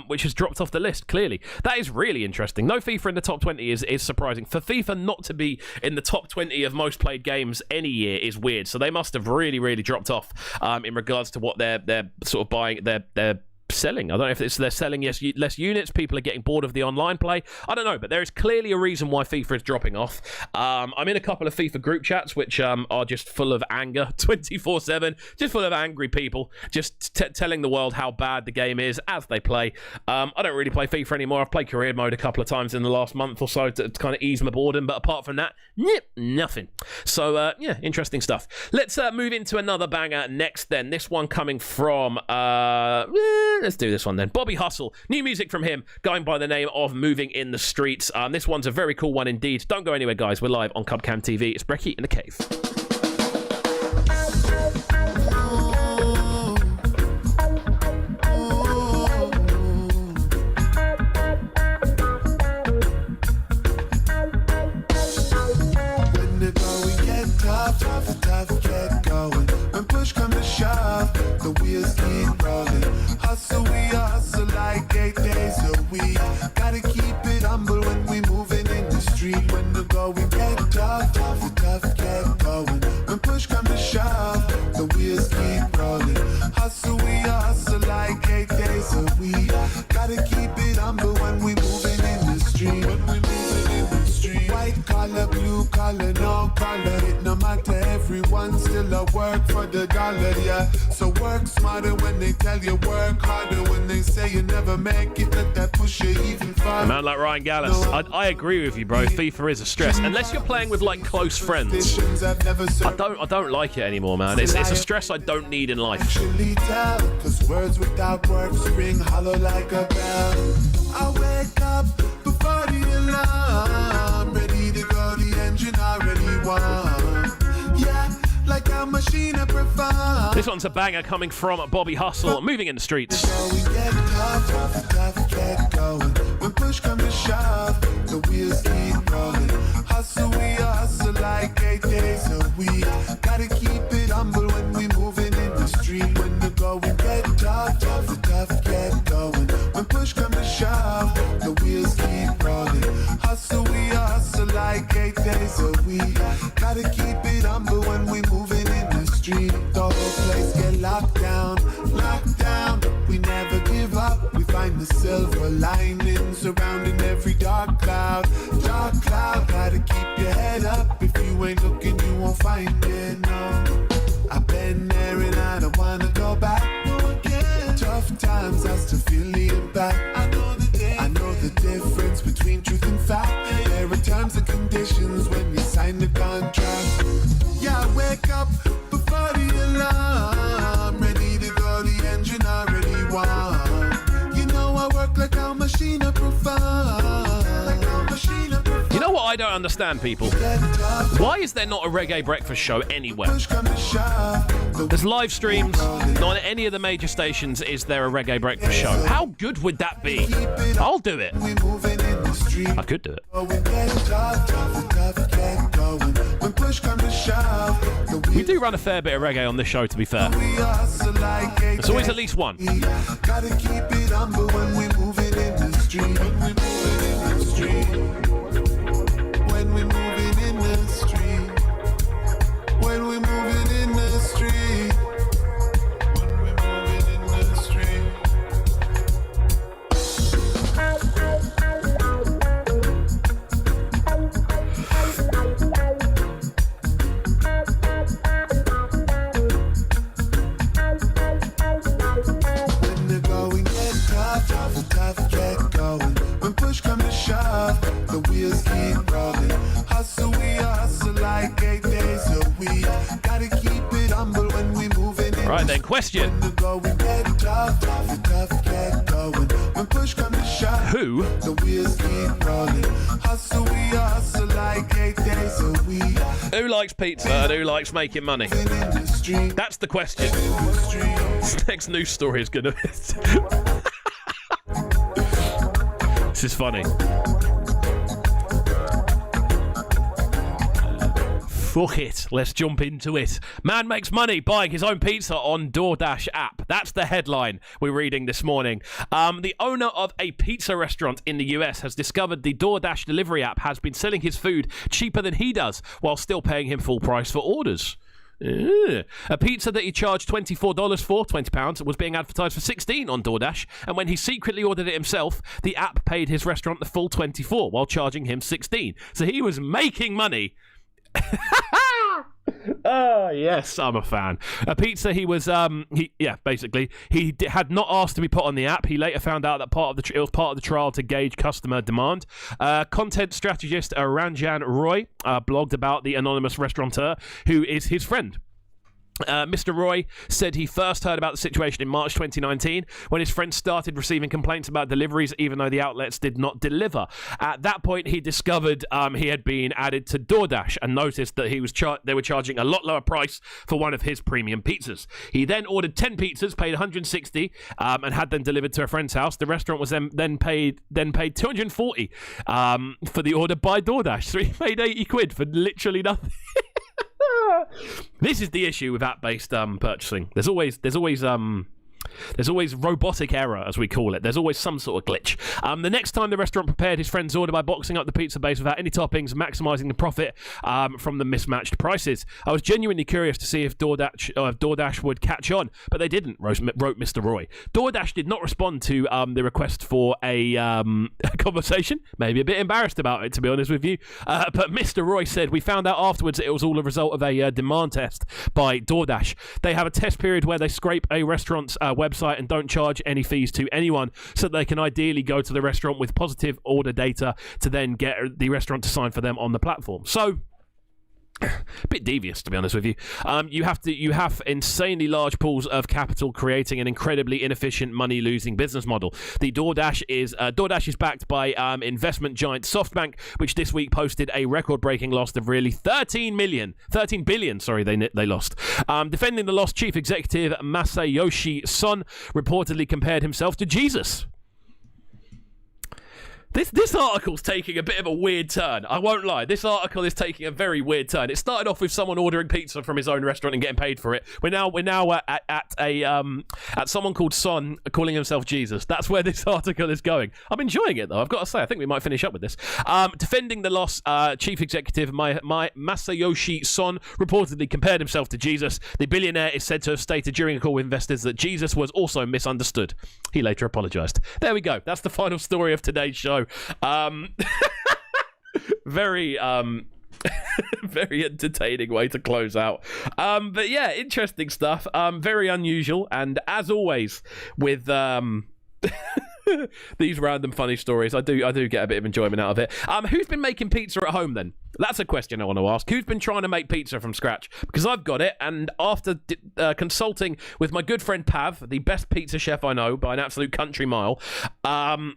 Which has dropped off the list, clearly. That is really interesting. No FIFA in the top 20 is surprising. For FIFA not to be in the top 20 of most played games any year is weird. So they must have really, really dropped off in regards to what they're sort of buying, they're selling. I don't know if they're selling less units, people are getting bored of the online play, I don't know, but there is clearly a reason why FIFA is dropping off. I'm in a couple of FIFA group chats which are just full of anger 24/7, just full of angry people just telling the world how bad the game is as they play. I don't really play FIFA anymore. I've played career mode a couple of times in the last month or so to kind of ease my boredom, but apart from that, nothing. So yeah, interesting stuff. Let's move into another banger next then. This one coming from let's do this one then. Bobby Hustle. New music from him going by the name of Moving in the Streets. This one's a very cool one indeed. Don't go anywhere, guys. We're live on Cubcam TV. It's Brekky in the Cave. When the going get tough get going. When push come to shove, the wheels keep rolling. Hustle, we hustle like 8 days a week. Gotta keep it humble when we moving in the street. When the going get tough get going. When push come to shove, the wheels keep rolling. Hustle, we hustle like 8 days a week. Gotta keep it humble when we moving in the street. When we moving in the street. White collar, blue collar, no collar. It no matter, everyone still a work for the dollar, yeah. So work smarter when they tell you work harder. When they say you never make it, let that push you even farther. A man like Ryan Gallus, I agree with you, bro. FIFA is a stress. Unless you're playing with like close friends, I don't like it anymore, man. It's a stress I don't need in life. Actually tell, 'cause words without works ring hollow like a bell. I wake up before the alarm, ready to go, the engine already won. Yeah, like a machine I prefer. This one's a banger coming from Bobby Hustle, Moving in the Streets. So we get tough get going. When push come to shove, the wheels keep rolling. Hustle, we hustle like 8 days a week. Gotta keep it humble when we moving in the street. When the going get tough get going. When push come to shove, the wheels keep rolling. Hustle, we hustle like 8 days a week. Gotta keep it humble when we moving in the street. The whole place get locked down, but we never give up. We find the silver lining surrounding every dark cloud. Gotta keep your head up. If you ain't looking, you won't find it, no. I've been there and I don't wanna go back. No, again. Tough times, I still feel the impact. I know the difference between truth and fact. There are terms and conditions when you sign the contract. Yeah, I wake up before the alarm, ready to go, the engine already won. You know I work like a machine I prefer. You know what I don't understand, people? Why is there not a reggae breakfast show anywhere? There's live streams. Not on any of the major stations is there a reggae breakfast show. How good would that be? I'll do it. I could do it. We do run a fair bit of reggae on this show, to be fair. There's always at least one. Gotta keep it humble when we moving in the street. When we moving in the street. When we moving in the street. When we moving in the street. When we moving in the street. When the going get tough get going. When push come to shove, the wheels keep rolling. Hustle, we hustle like 8 days a week. Gotta keep it humble when we moving in. Right then, question. When the going get tough get going. When push come to shove, Who the wheels keep rolling. Hustle, we hustle like 8 days a week. likes pizza and who likes making money? That's the question. This next news story is gonna This is funny. Fuck it. Let's jump into it. Man makes money buying his own pizza on DoorDash app. That's the headline we're reading this morning. The owner of a pizza restaurant in the US has discovered the DoorDash delivery app has been selling his food cheaper than he does while still paying him full price for orders. A pizza that he charged $24 for, £20, was being advertised for $16 on DoorDash, and when he secretly ordered it himself, the app paid his restaurant the full $24 while charging him $16. So he was making money. Yes, I'm a fan. A pizza he was, basically, he had not asked to be put on the app. He later found out that it was part of the trial to gauge customer demand. Content strategist Ranjan Roy blogged about the anonymous restaurateur, who is his friend. Mr. Roy said he first heard about the situation in March 2019 when his friends started receiving complaints about deliveries even though the outlets did not deliver. At that point, he discovered he had been added to DoorDash and noticed that they were charging a lot lower price for one of his premium pizzas. He then ordered 10 pizzas, paid $160, and had them delivered to a friend's house. The restaurant was then paid $240 for the order by DoorDash. So he paid £80 for literally nothing. This is the issue with app-based purchasing. There's always robotic error, as we call it. There's always some sort of glitch. The next time the restaurant prepared his friend's order by boxing up the pizza base without any toppings, maximising the profit from the mismatched prices. I was genuinely curious to see if DoorDash would catch on, but they didn't, wrote Mr. Roy. DoorDash did not respond to the request for a conversation. Maybe a bit embarrassed about it, to be honest with you. But Mr. Roy said, we found out afterwards that it was all a result of a demand test by DoorDash. They have a test period where they scrape a restaurant's website and don't charge any fees to anyone, so they can ideally go to the restaurant with positive order data to then get the restaurant to sign for them on the platform. So a bit devious, to be honest with you. You have insanely large pools of capital, creating an incredibly inefficient, money-losing business model. The DoorDash is backed by investment giant SoftBank, which this week posted a record-breaking loss of really 13 billion. Sorry, they lost. Defending the loss, chief executive Masayoshi Son reportedly compared himself to Jesus. This article's taking a bit of a weird turn. I won't lie. This article is taking a very weird turn. It started off with someone ordering pizza from his own restaurant and getting paid for it. We're now at someone called Son calling himself Jesus. That's where this article is going. I'm enjoying it though. I've got to say, I think we might finish up with this. Defending the loss, chief executive Masayoshi Son reportedly compared himself to Jesus. The billionaire is said to have stated during a call with investors that Jesus was also misunderstood. He later apologized. There we go. That's the final story of today's show. Very very entertaining way to close out. But yeah, interesting stuff. Very unusual, and as always with these random funny stories, I do get a bit of enjoyment out of it. Who's been making pizza at home then? That's a question I want to ask. Who's been trying to make pizza from scratch? Because I've got it, and after consulting with my good friend Pav, the best pizza chef I know by an absolute country mile, I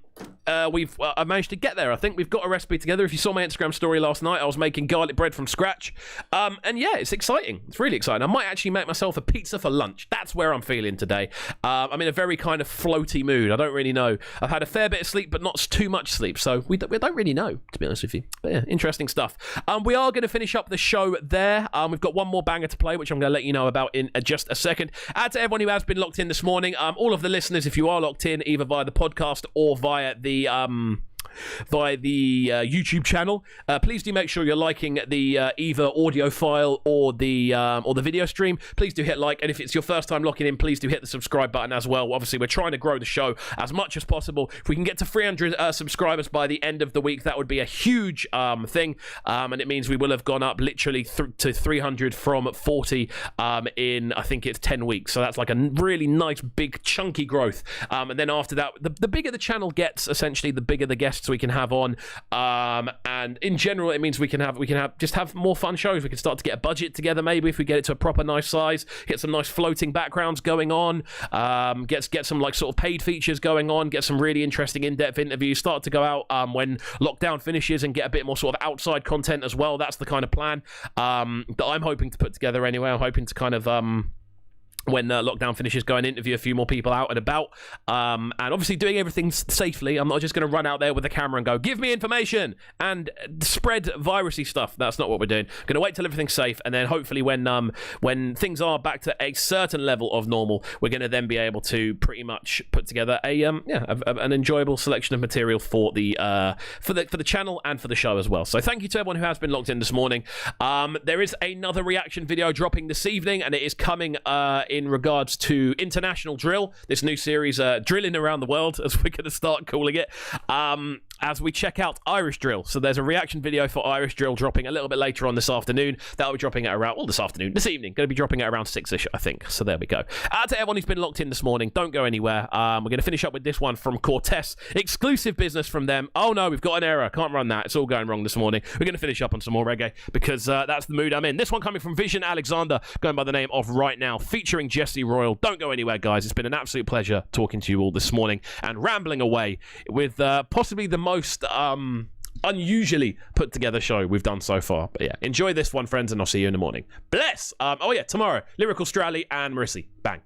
managed to get there. I think we've got a recipe together. If you saw my Instagram story last night, I was making garlic bread from scratch. And yeah, it's exciting. It's really exciting. I might actually make myself a pizza for lunch. That's where I'm feeling today. I'm in a very kind of floaty mood. I don't really know. I've had a fair bit of sleep, but not too much sleep. So we don't really know, to be honest with you. But yeah, interesting stuff. We are going to finish up the show there. We've got one more banger to play, which I'm going to let you know about in just a second. Add to everyone who has been locked in this morning. All of the listeners, if you are locked in, either via the podcast or via the YouTube channel, please do make sure you're liking the either audio file or the video stream. Please do hit like, and if it's your first time locking in, please do hit the subscribe button as well. Obviously, we're trying to grow the show as much as possible. If we can get to 300 subscribers by the end of the week, that would be a huge thing, and it means we will have gone up literally to 300 from 40 in, I think it's 10 weeks. So that's like a really nice big chunky growth, and then after that, the bigger the channel gets, essentially the bigger the guests we can have on, and in general it means we can have more fun shows. We can start to get a budget together, maybe, if we get it to a proper nice size, get some nice floating backgrounds going on, get some like sort of paid features going on, get some really interesting in-depth interviews, start to go out when lockdown finishes and get a bit more sort of outside content as well. That's the kind of plan that I'm hoping to put together anyway. I'm hoping to kind of when lockdown finishes, go and interview a few more people out and about, and obviously doing everything safely. I'm not just going to run out there with a camera and go, give me information and spread virusy stuff. That's not what we're doing. Going to wait till everything's safe, and then hopefully when things are back to a certain level of normal, we're going to then be able to pretty much put together an enjoyable selection of material for the channel and for the show as well. So thank you to everyone who has been locked in this morning. There is another reaction video dropping this evening, and it is coming in regards to International Drill, this new series, Drilling Around the World, as we're going to start calling it, as we check out Irish Drill. So there's a reaction video for Irish Drill dropping a little bit later on this afternoon. That'll be dropping at around, this evening. Going to be dropping at around 6ish, I think. So there we go. Out to everyone who's been locked in this morning. Don't go anywhere. We're going to finish up with this one from Cortez. Exclusive business from them. Oh no, we've got an error. Can't run that. It's all going wrong this morning. We're going to finish up on some more reggae because that's the mood I'm in. This one coming from Vision Alexander, going by the name of Right Now, featuring Jesse Royal. Don't go anywhere, guys. It's been an absolute pleasure talking to you all this morning and rambling away with possibly the most unusually put together show we've done so far. But yeah, enjoy this one, friends, and I'll see you in the morning. Bless. Tomorrow, Lyrical Strally and Marissi. Bang.